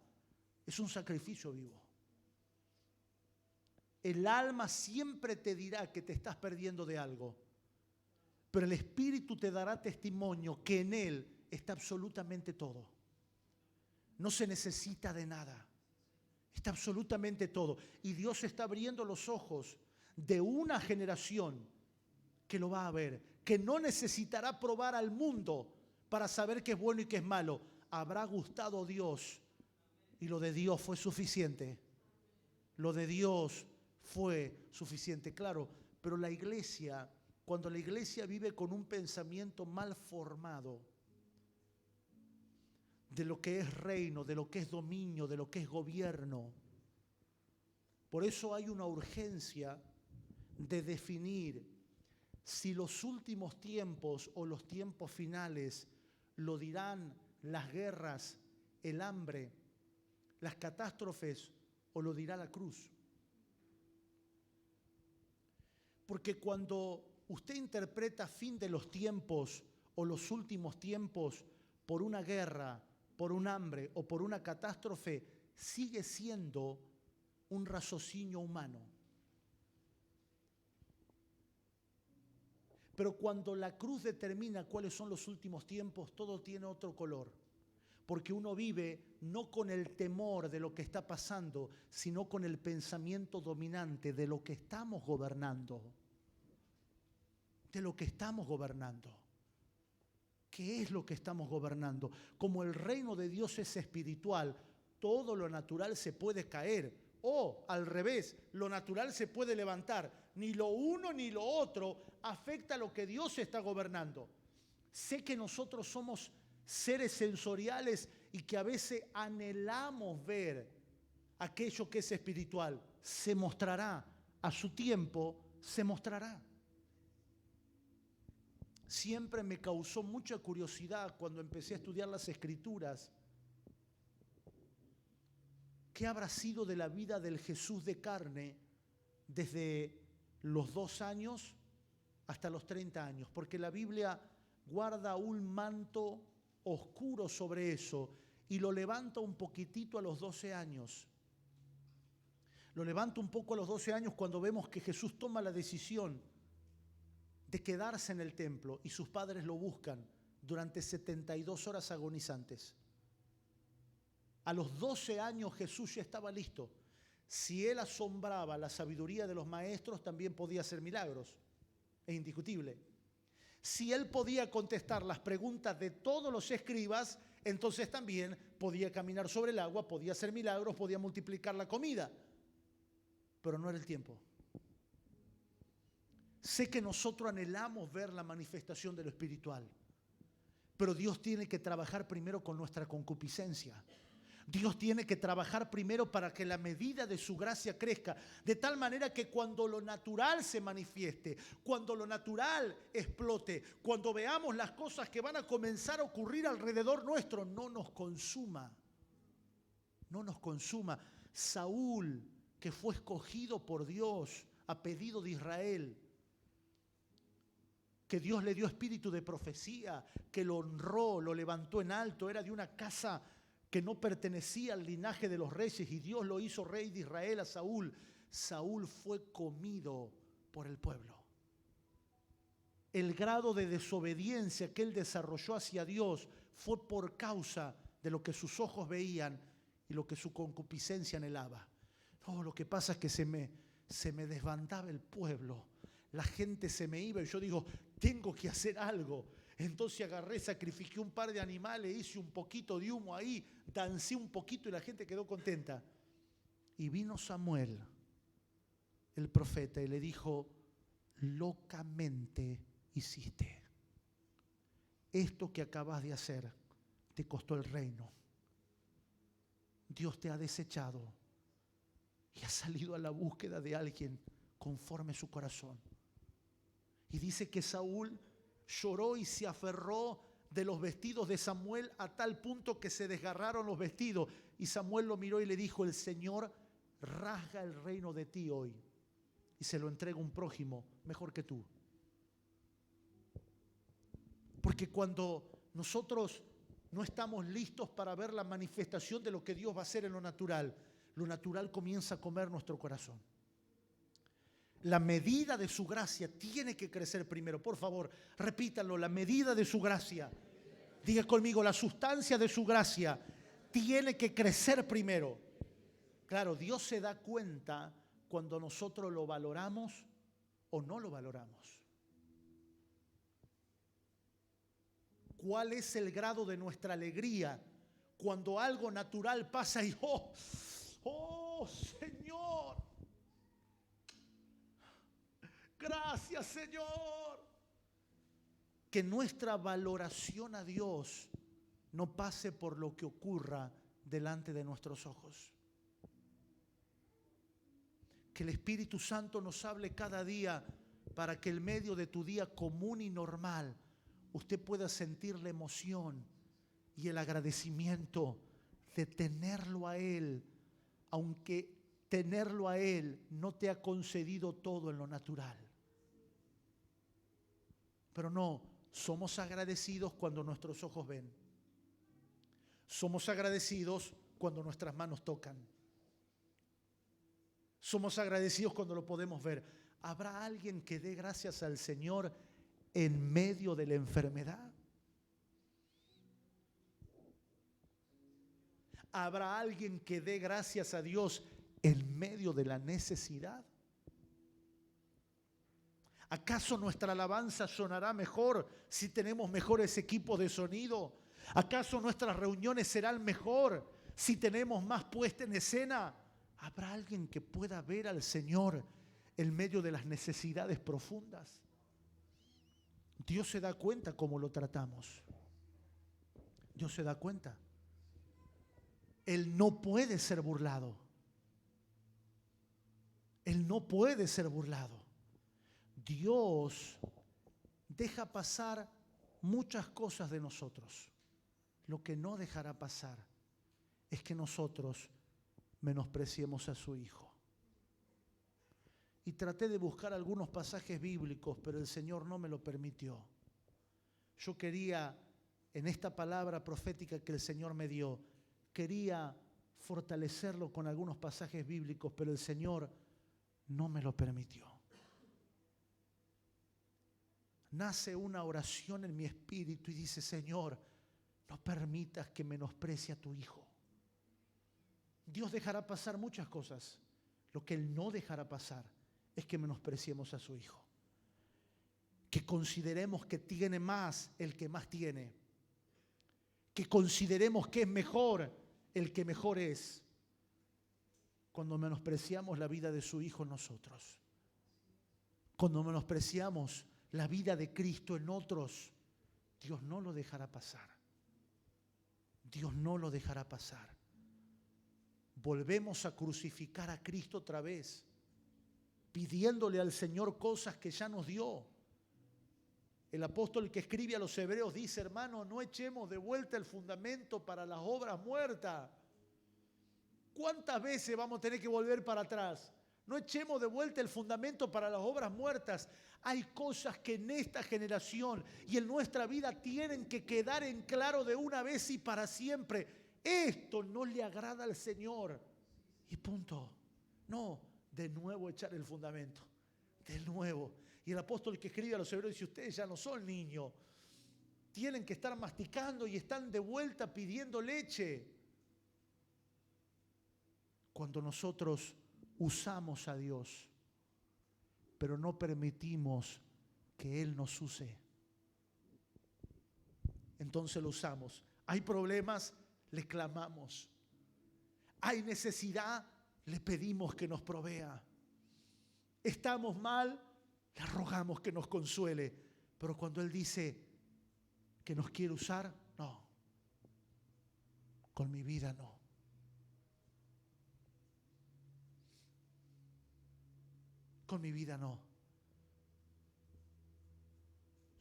es un sacrificio vivo. El alma siempre te dirá que te estás perdiendo de algo, pero el Espíritu te dará testimonio que en Él está absolutamente todo. No se necesita de nada. Está absolutamente todo. Y Dios está abriendo los ojos de una generación que lo va a ver, que no necesitará probar al mundo para saber qué es bueno y qué es malo. Habrá gustado Dios y lo de Dios fue suficiente. Lo de Dios fue suficiente, claro, pero la iglesia, cuando la iglesia vive con un pensamiento mal formado de lo que es reino, de lo que es dominio, de lo que es gobierno, por eso hay una urgencia de definir si los últimos tiempos o los tiempos finales lo dirán las guerras, el hambre, las catástrofes o lo dirá la cruz. Porque cuando usted interpreta fin de los tiempos o los últimos tiempos por una guerra, por un hambre o por una catástrofe, sigue siendo un raciocinio humano. Pero cuando la cruz determina cuáles son los últimos tiempos, todo tiene otro color. Porque uno vive no con el temor de lo que está pasando, sino con el pensamiento dominante de lo que estamos gobernando. De lo que estamos gobernando. ¿Qué es lo que estamos gobernando? Como el reino de Dios es espiritual, todo lo natural se puede caer. O al revés, lo natural se puede levantar. Ni lo uno ni lo otro afecta a lo que Dios está gobernando. Sé que nosotros somos seres sensoriales y que a veces anhelamos ver aquello que es espiritual. Se mostrará, a su tiempo se mostrará. Siempre me causó mucha curiosidad cuando empecé a estudiar las Escrituras. ¿Qué habrá sido de la vida del Jesús de carne desde los 2 años hasta los 30 años? Porque la Biblia guarda un manto oscuro sobre eso y lo levanta un poquitito a los 12 años. Lo levanta un poco a los 12 años cuando vemos que Jesús toma la decisión de quedarse en el templo y sus padres lo buscan durante 72 horas agonizantes. A los 12 años Jesús ya estaba listo. Si él asombraba la sabiduría de los maestros, también podía hacer milagros. Es indiscutible. Si él podía contestar las preguntas de todos los escribas, entonces también podía caminar sobre el agua, podía hacer milagros, podía multiplicar la comida. Pero no era el tiempo. Sé que nosotros anhelamos ver la manifestación de lo espiritual, pero Dios tiene que trabajar primero con nuestra concupiscencia. Dios tiene que trabajar primero para que la medida de su gracia crezca, de tal manera que cuando lo natural se manifieste, cuando lo natural explote, cuando veamos las cosas que van a comenzar a ocurrir alrededor nuestro, no nos consuma. No nos consuma. Saúl, que fue escogido por Dios a pedido de Israel, que Dios le dio espíritu de profecía, que lo honró, lo levantó en alto, era de una casa que no pertenecía al linaje de los reyes y Dios lo hizo rey de Israel a Saúl. Saúl fue comido por el pueblo. El grado de desobediencia que él desarrolló hacia Dios fue por causa de lo que sus ojos veían y lo que su concupiscencia anhelaba. No, lo que pasa es que se me desbandaba el pueblo. La gente se me iba y yo digo, tengo que hacer algo. Entonces agarré, sacrifiqué un par de animales, hice un poquito de humo ahí, dancé un poquito y la gente quedó contenta. Y vino Samuel, el profeta, y le dijo, locamente hiciste. Esto que acabas de hacer te costó el reino. Dios te ha desechado y has salido a la búsqueda de alguien conforme su corazón. Y dice que Saúl lloró y se aferró de los vestidos de Samuel a tal punto que se desgarraron los vestidos. Y Samuel lo miró y le dijo, el Señor rasga el reino de ti hoy y se lo entrega a un prójimo mejor que tú. Porque cuando nosotros no estamos listos para ver la manifestación de lo que Dios va a hacer en lo natural comienza a comer nuestro corazón. La medida de su gracia tiene que crecer primero. Por favor, repítanlo, la medida de su gracia. Diga conmigo, la sustancia de su gracia tiene que crecer primero. Claro, Dios se da cuenta cuando nosotros lo valoramos o no lo valoramos. ¿Cuál es el grado de nuestra alegría cuando algo natural pasa y ¡oh, Señor! Gracias, Señor. Que nuestra valoración a Dios no pase por lo que ocurra delante de nuestros ojos. Que el Espíritu Santo nos hable cada día para que en medio de tu día común y normal usted pueda sentir la emoción y el agradecimiento de tenerlo a Él, aunque tenerlo a Él no te ha concedido todo en lo natural. Pero no, somos agradecidos cuando nuestros ojos ven. Somos agradecidos cuando nuestras manos tocan. Somos agradecidos cuando lo podemos ver. ¿Habrá alguien que dé gracias al Señor en medio de la enfermedad? ¿Habrá alguien que dé gracias a Dios en medio de la necesidad? ¿Acaso nuestra alabanza sonará mejor si tenemos mejores equipos de sonido? ¿Acaso nuestras reuniones serán mejor si tenemos más puesta en escena? ¿Habrá alguien que pueda ver al Señor en medio de las necesidades profundas? Dios se da cuenta cómo lo tratamos. Dios se da cuenta. Él no puede ser burlado. Él no puede ser burlado. Dios deja pasar muchas cosas de nosotros. Lo que no dejará pasar es que nosotros menospreciemos a su Hijo. Y traté de buscar algunos pasajes bíblicos, pero el Señor no me lo permitió. Yo quería, en esta palabra profética que el Señor me dio, quería fortalecerlo con algunos pasajes bíblicos, pero el Señor no me lo permitió. nace una oración en mi espíritu y dice: Señor, no permitas que menosprecie a tu hijo. Dios dejará pasar muchas cosas. Lo que Él no dejará pasar es que menospreciemos a su hijo. Que consideremos que tiene más el que más tiene. Que consideremos que es mejor el que mejor es. Cuando menospreciamos la vida de su hijo en nosotros. Cuando menospreciamos la vida de Cristo en otros, Dios no lo dejará pasar. Dios no lo dejará pasar. Volvemos a crucificar a Cristo otra vez, pidiéndole al Señor cosas que ya nos dio. El apóstol que escribe a los hebreos dice: hermano, no echemos de vuelta el fundamento para las obras muertas. ¿Cuántas veces vamos a tener que volver para atrás? No echemos de vuelta el fundamento para las obras muertas. Hay cosas que en esta generación y en nuestra vida tienen que quedar en claro de una vez y para siempre. Esto no le agrada al Señor. Y punto. No, de nuevo echar el fundamento. De nuevo. Y el apóstol que escribe a los hebreos dice: ustedes ya no son niños. Tienen que estar masticando y están de vuelta pidiendo leche. Cuando nosotros usamos a Dios, pero no permitimos que Él nos use, entonces lo usamos. Hay problemas, le clamamos. Hay necesidad, le pedimos que nos provea. Estamos mal, le rogamos que nos consuele. Pero cuando Él dice que nos quiere usar, no. Con mi vida no. Con mi vida no.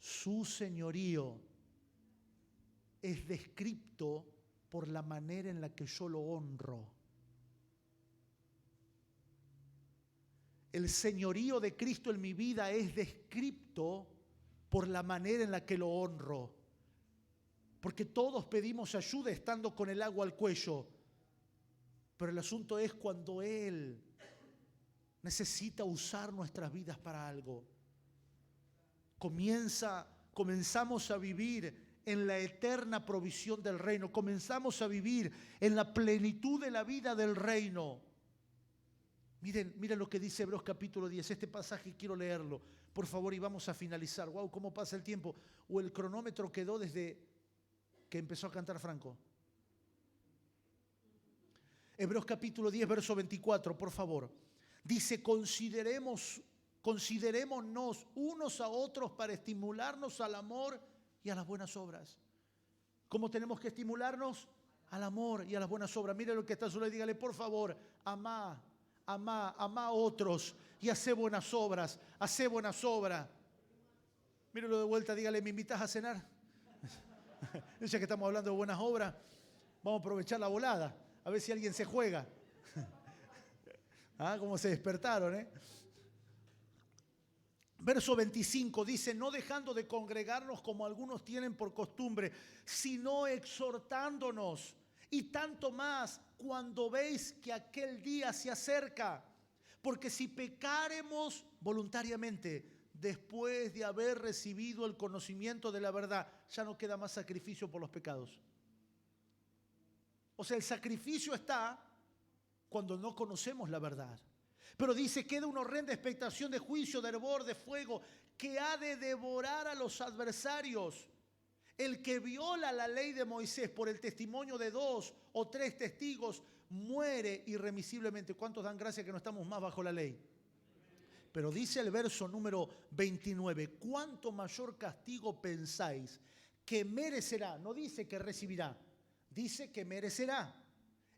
Su señorío es descrito por la manera en la que yo lo honro. El señorío de Cristo en mi vida es descrito por la manera en la que lo honro. Porque todos pedimos ayuda estando con el agua al cuello. Pero el asunto es cuando Él necesita usar nuestras vidas para algo. Comenzamos a vivir en la eterna provisión del reino. Comenzamos a vivir en la plenitud de la vida del reino. Miren lo que dice Hebreos capítulo 10. Este pasaje quiero leerlo, por favor, y vamos a finalizar. Wow, cómo pasa el tiempo. O el cronómetro quedó desde que empezó a cantar Franco. Hebreos capítulo 10, verso 24, por favor. Dice: considerémonos unos a otros para estimularnos al amor y a las buenas obras. ¿Cómo tenemos que estimularnos? Al amor y a las buenas obras. Mire lo que está a su lado y dígale: por favor, amá a otros y hace buenas obras. Hace buenas obras. Mírelo de vuelta, dígale: ¿me invitas a cenar? Ya que estamos hablando de buenas obras, vamos a aprovechar la volada, a ver si alguien se juega. Cómo se despertaron, Verso 25 dice: no dejando de congregarnos como algunos tienen por costumbre, sino exhortándonos, y tanto más cuando veis que aquel día se acerca. Porque si pecáremos voluntariamente, después de haber recibido el conocimiento de la verdad, ya no queda más sacrificio por los pecados. O sea, el sacrificio está cuando no conocemos la verdad. Pero dice: queda una horrenda expectación de juicio, de hervor, de fuego, que ha de devorar a los adversarios. El que viola la ley de Moisés por el testimonio de 2 o 3 testigos muere irremisiblemente. ¿Cuántos dan gracia que no estamos más bajo la ley? Pero dice el verso número 29: ¿cuánto mayor castigo pensáis que merecerá? No dice que recibirá, dice que merecerá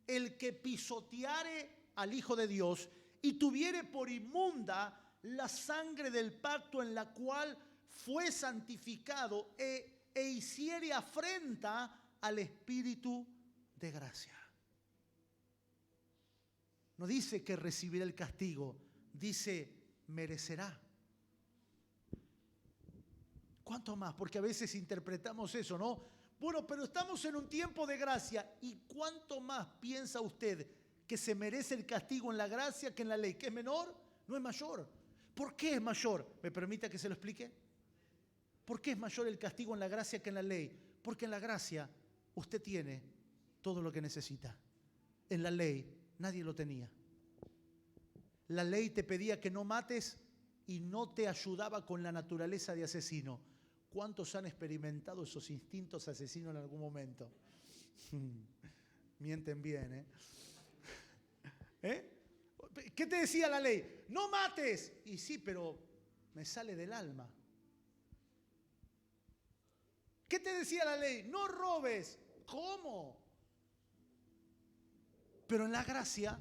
el que pisoteare al Hijo de Dios y tuviere por inmunda la sangre del pacto en la cual fue santificado e hiciere afrenta al Espíritu de gracia. No dice que recibirá el castigo, dice merecerá. ¿Cuánto más? Porque a veces interpretamos eso, ¿no? Bueno, pero estamos en un tiempo de gracia. ¿Y cuánto más piensa usted que se merece el castigo en la gracia que en la ley? ¿Que es menor? No es mayor. ¿Por qué es mayor? ¿Me permite que se lo explique? ¿Por qué es mayor el castigo en la gracia que en la ley? Porque en la gracia usted tiene todo lo que necesita. En la ley nadie lo tenía. La ley te pedía que no mates y no te ayudaba con la naturaleza de asesino. ¿Cuántos han experimentado esos instintos asesinos en algún momento? Mienten bien, ¿eh? ¿Eh? ¿Qué te decía la ley? No mates. Y sí, pero me sale del alma. ¿Qué te decía la ley? No robes. ¿Cómo? Pero en la gracia,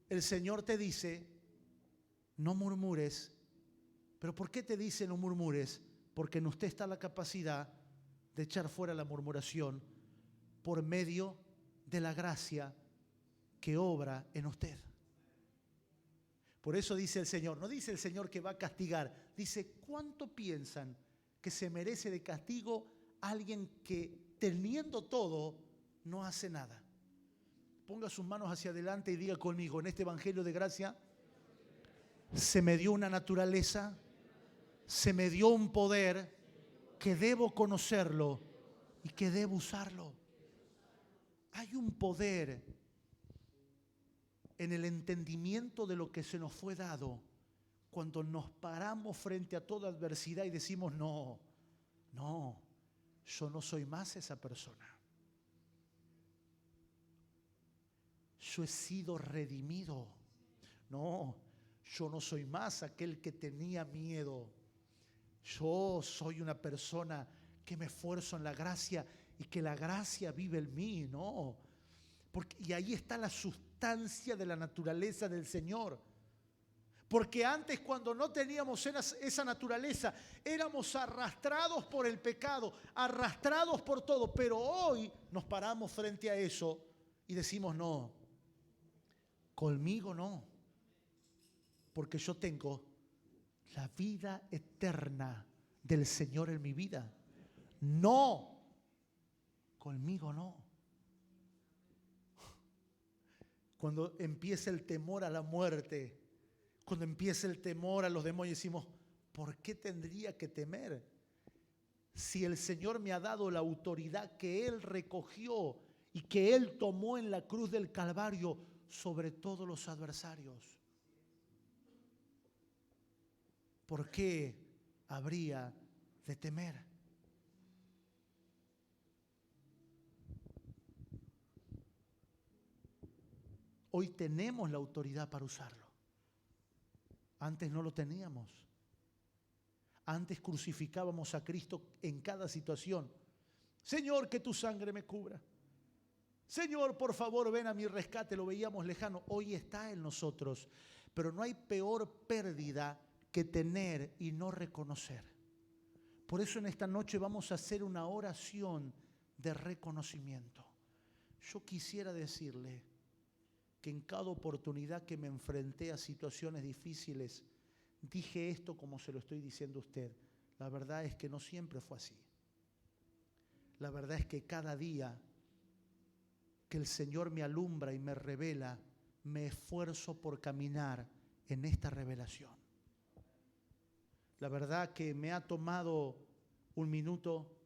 el Señor te dice, no murmures. ¿Pero por qué te dice no murmures? Porque en usted está la capacidad de echar fuera la murmuración por medio de la gracia que obra en usted. Por eso dice el Señor, no dice el Señor que va a castigar, dice, ¿cuánto piensan que se merece de castigo alguien que teniendo todo no hace nada? Ponga sus manos hacia adelante y diga conmigo, en este evangelio de gracia se me dio una naturaleza, se me dio un poder que debo conocerlo y que debo usarlo. Hay un poder en el entendimiento de lo que se nos fue dado cuando nos paramos frente a toda adversidad y decimos, no, yo no soy más esa persona. Yo he sido redimido. No, yo no soy más aquel que tenía miedo. Yo soy una persona que me esfuerzo en la gracia y que la gracia vive en mí, ¿no? Y ahí está la sustancia de la naturaleza del Señor. Porque antes, cuando no teníamos esa naturaleza, éramos arrastrados por el pecado, arrastrados por todo. Pero hoy nos paramos frente a eso y decimos, no, conmigo no. Porque yo tengo la vida eterna del Señor en mi vida. No, conmigo no. Cuando empieza el temor a la muerte, cuando empieza el temor a los demonios, decimos, ¿por qué tendría que temer? Si el Señor me ha dado la autoridad que Él recogió y que Él tomó en la cruz del Calvario sobre todos los adversarios. ¿Por qué habría de temer? Hoy tenemos la autoridad para usarlo. Antes no lo teníamos. Antes crucificábamos a Cristo en cada situación. Señor, que tu sangre me cubra. Señor, por favor, ven a mi rescate. Lo veíamos lejano. Hoy está en nosotros. Pero no hay peor pérdida que tener y no reconocer. Por eso en esta noche vamos a hacer una oración de reconocimiento. Yo quisiera decirle que en cada oportunidad que me enfrenté a situaciones difíciles, dije esto como se lo estoy diciendo a usted. La verdad es que no siempre fue así. La verdad es que cada día que el Señor me alumbra y me revela, me esfuerzo por caminar en esta revelación. La verdad que me ha tomado 1 minuto,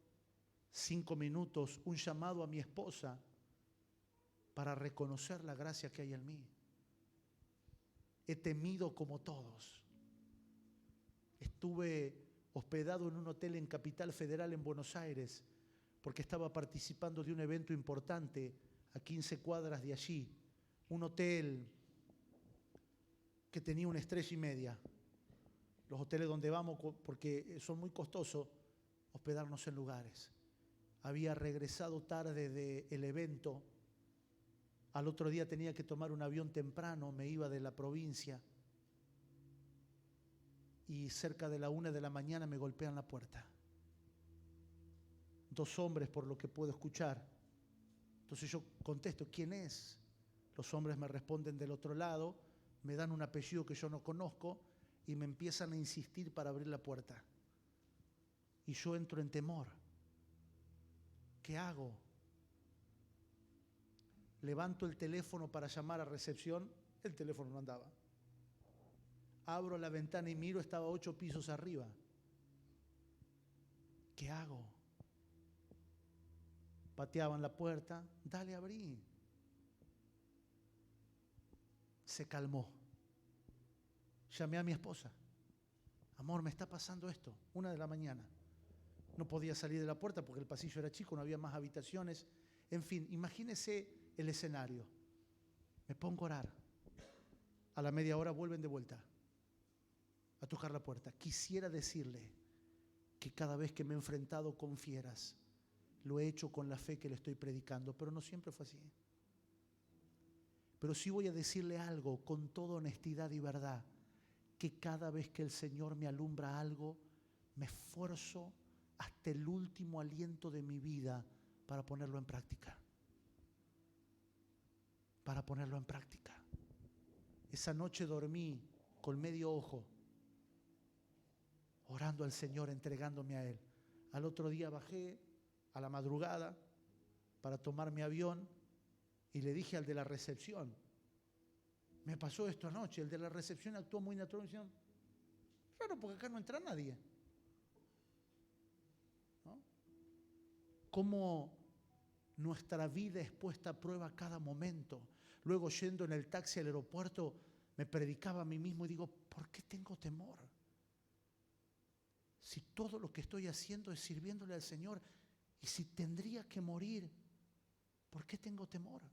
5 minutos, un llamado a mi esposa para reconocer la gracia que hay en mí. He temido como todos. Estuve hospedado en un hotel en Capital Federal en Buenos Aires porque estaba participando de un evento importante a 15 cuadras de allí. Un hotel que tenía 1 estrella y media. Los hoteles donde vamos, porque son muy costosos, hospedarnos en lugares. Había regresado tarde del evento. Al otro día tenía que tomar un avión temprano, me iba de la provincia. Y cerca de la 1 de la mañana me golpean la puerta. 2 hombres, por lo que puedo escuchar. Entonces yo contesto, ¿quién es? Los hombres me responden del otro lado, me dan un apellido que yo no conozco y me empiezan a insistir para abrir la puerta. Y yo entro en temor. ¿Qué hago? Levanto el teléfono para llamar a recepción, el teléfono no andaba. Abro la ventana y miro, estaba 8 pisos arriba. ¿qué hago? Pateaban la puerta, dale, abrí. Se calmó. Llamé a mi esposa. Amor, me está pasando esto. 1 de la mañana. No podía salir de la puerta porque el pasillo era chico, no había más habitaciones. En fin, imagínese el escenario. Me pongo a orar. A la media hora vuelven de vuelta a tocar la puerta. Quisiera decirle que cada vez que me he enfrentado con fieras, lo he hecho con la fe que le estoy predicando, pero no siempre fue así. Pero sí voy a decirle algo con toda honestidad y verdad, que cada vez que el Señor me alumbra algo, me esfuerzo hasta el último aliento de mi vida para ponerlo en práctica. Para ponerlo en práctica. Esa noche dormí con medio ojo, orando al Señor, entregándome a Él. Al otro día bajé a la madrugada para tomar mi avión y le dije al de la recepción, me pasó esto anoche. El de la recepción actuó muy natural. Claro, porque acá no entra nadie. ¿No? Cómo nuestra vida es puesta a prueba a cada momento. Luego, yendo en el taxi al aeropuerto, me predicaba a mí mismo y digo, ¿por qué tengo temor? Si todo lo que estoy haciendo es sirviéndole al Señor, y si tendría que morir, ¿por qué tengo temor?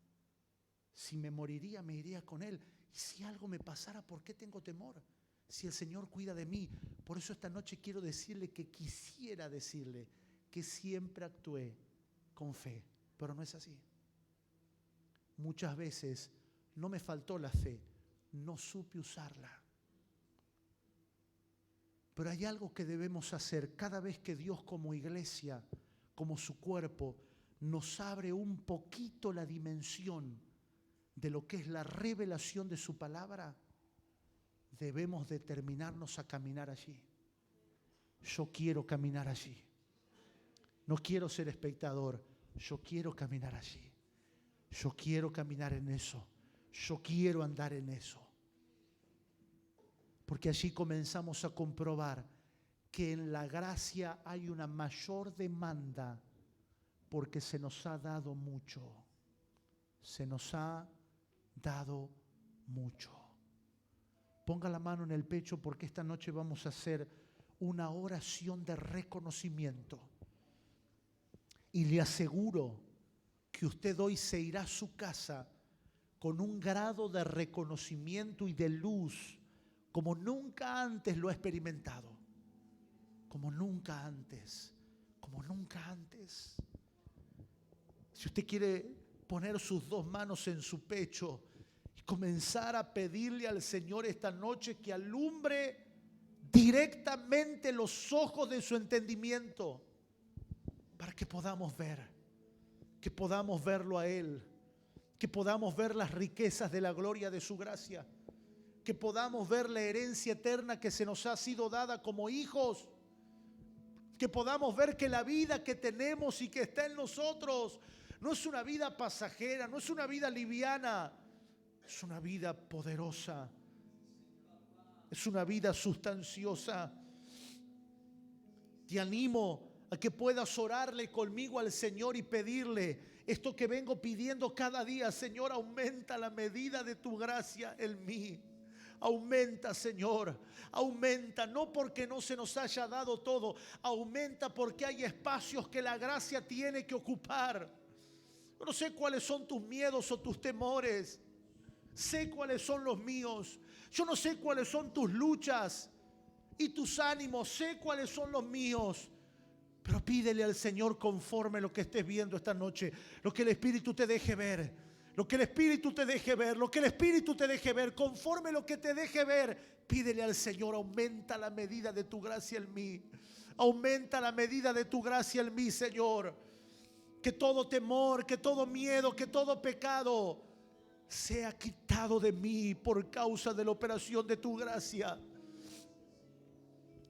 Si me moriría, me iría con Él. Y si algo me pasara, ¿por qué tengo temor? Si el Señor cuida de mí. Por eso esta noche quiero decirle que quisiera decirle que siempre actué con fe, pero no es así. Muchas veces no me faltó la fe, no supe usarla. Pero hay algo que debemos hacer cada vez que Dios como iglesia, como su cuerpo, nos abre un poquito la dimensión de lo que es la revelación de su palabra. Debemos determinarnos a caminar allí. Yo quiero caminar allí. No quiero ser espectador, yo quiero caminar allí. Yo quiero caminar en eso. Yo quiero andar en eso. Porque allí comenzamos a comprobar que en la gracia hay una mayor demanda porque se nos ha dado mucho. Se nos ha dado mucho. Ponga la mano en el pecho porque esta noche vamos a hacer una oración de reconocimiento. Y le aseguro que usted hoy se irá a su casa con un grado de reconocimiento y de luz como nunca antes lo ha experimentado. Como nunca antes. Como nunca antes. Si usted quiere poner sus 2 manos en su pecho y comenzar a pedirle al Señor esta noche que alumbre directamente los ojos de su entendimiento para que podamos verlo a Él, que podamos ver las riquezas de la gloria de su gracia, que podamos ver la herencia eterna que se nos ha sido dada como hijos, que podamos ver que la vida que tenemos y que está en nosotros no es una vida pasajera, no es una vida liviana, es una vida poderosa, es una vida sustanciosa. Te animo a que puedas orarle conmigo al Señor y pedirle esto que vengo pidiendo cada día. Señor, aumenta la medida de tu gracia en mí. Aumenta, Señor, aumenta, no porque no se nos haya dado todo, aumenta porque hay espacios que la gracia tiene que ocupar. Yo no sé cuáles son tus miedos o tus temores, sé cuáles son los míos. Yo no sé cuáles son tus luchas y tus ánimos, sé cuáles son los míos. Pero pídele al Señor conforme lo que estés viendo esta noche, lo que el Espíritu te deje ver. Lo que el Espíritu te deje ver, lo que el Espíritu te deje ver, conforme lo que te deje ver, pídele al Señor, aumenta la medida de tu gracia en mí. Aumenta la medida de tu gracia en mí, Señor. Que todo temor, que todo miedo, que todo pecado sea quitado de mí por causa de la operación de tu gracia.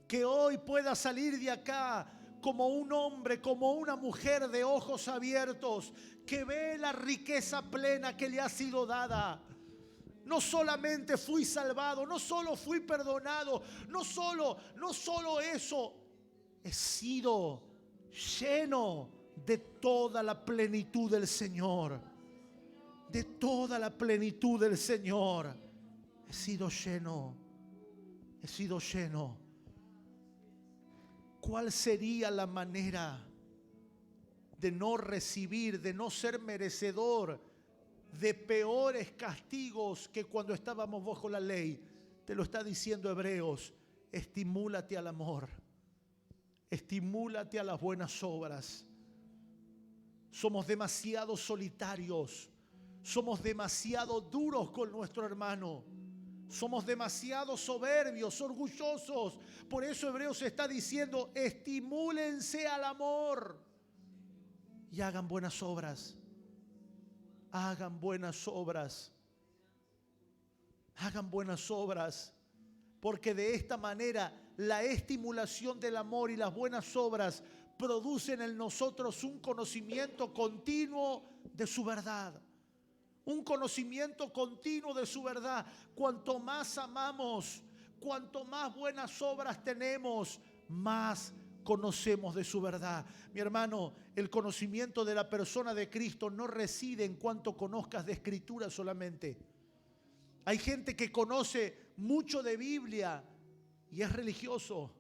Que hoy pueda salir de acá como un hombre, como una mujer de ojos abiertos, que ve la riqueza plena que le ha sido dada. No solamente fui salvado, no solo fui perdonado, no solo eso, he sido lleno de toda la plenitud del Señor. De toda la plenitud del Señor. He sido lleno. He sido lleno. ¿Cuál sería la manera de no recibir, de no ser merecedor de peores castigos que cuando estábamos bajo la ley? Te lo está diciendo Hebreos. Estimúlate al amor. Estimúlate a las buenas obras. Somos demasiado solitarios. Somos demasiado duros con nuestro hermano. Somos demasiado soberbios, orgullosos. Por eso Hebreos está diciendo, estimúlense al amor y hagan buenas obras. Hagan buenas obras. Hagan buenas obras. Porque de esta manera la estimulación del amor y las buenas obras producen en nosotros un conocimiento continuo de su verdad. Un conocimiento continuo de su verdad. Cuanto más amamos, cuanto más buenas obras tenemos, más conocemos de su verdad. Mi hermano, el conocimiento de la persona de Cristo no reside en cuanto conozcas de Escritura solamente. Hay gente que conoce mucho de Biblia y es religioso.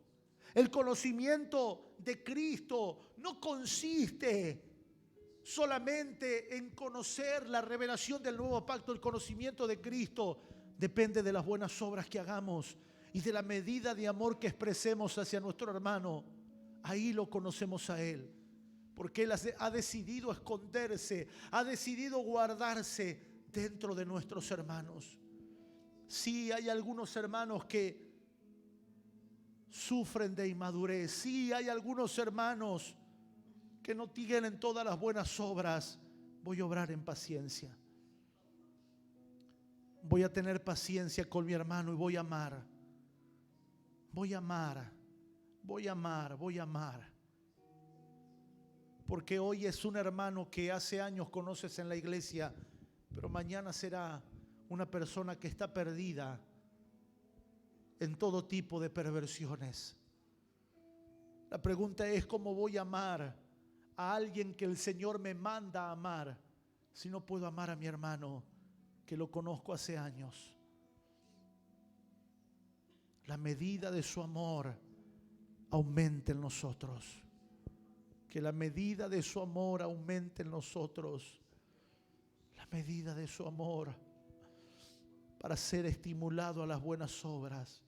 El conocimiento de Cristo no consiste solamente en conocer la revelación del nuevo pacto. El conocimiento de Cristo depende de las buenas obras que hagamos y de la medida de amor que expresemos hacia nuestro hermano. Ahí lo conocemos a Él, porque Él ha decidido esconderse, ha decidido guardarse dentro de nuestros hermanos. Sí, hay algunos hermanos que sufren de inmadurez. Sí, hay algunos hermanos que no tienen todas las buenas obras. Voy a obrar en paciencia. Voy a tener paciencia con mi hermano y voy a amar. Voy a amar. Voy a amar. Voy a amar. Porque hoy es un hermano que hace años conoces en la iglesia, pero mañana será una persona que está perdida en todo tipo de perversiones. La pregunta es, ¿cómo voy a amar a alguien que el Señor me manda a amar si no puedo amar a mi hermano que lo conozco hace años? La medida de su amor aumente en nosotros. Que la medida de su amor aumente en nosotros. La medida de su amor para ser estimulado a las buenas obras.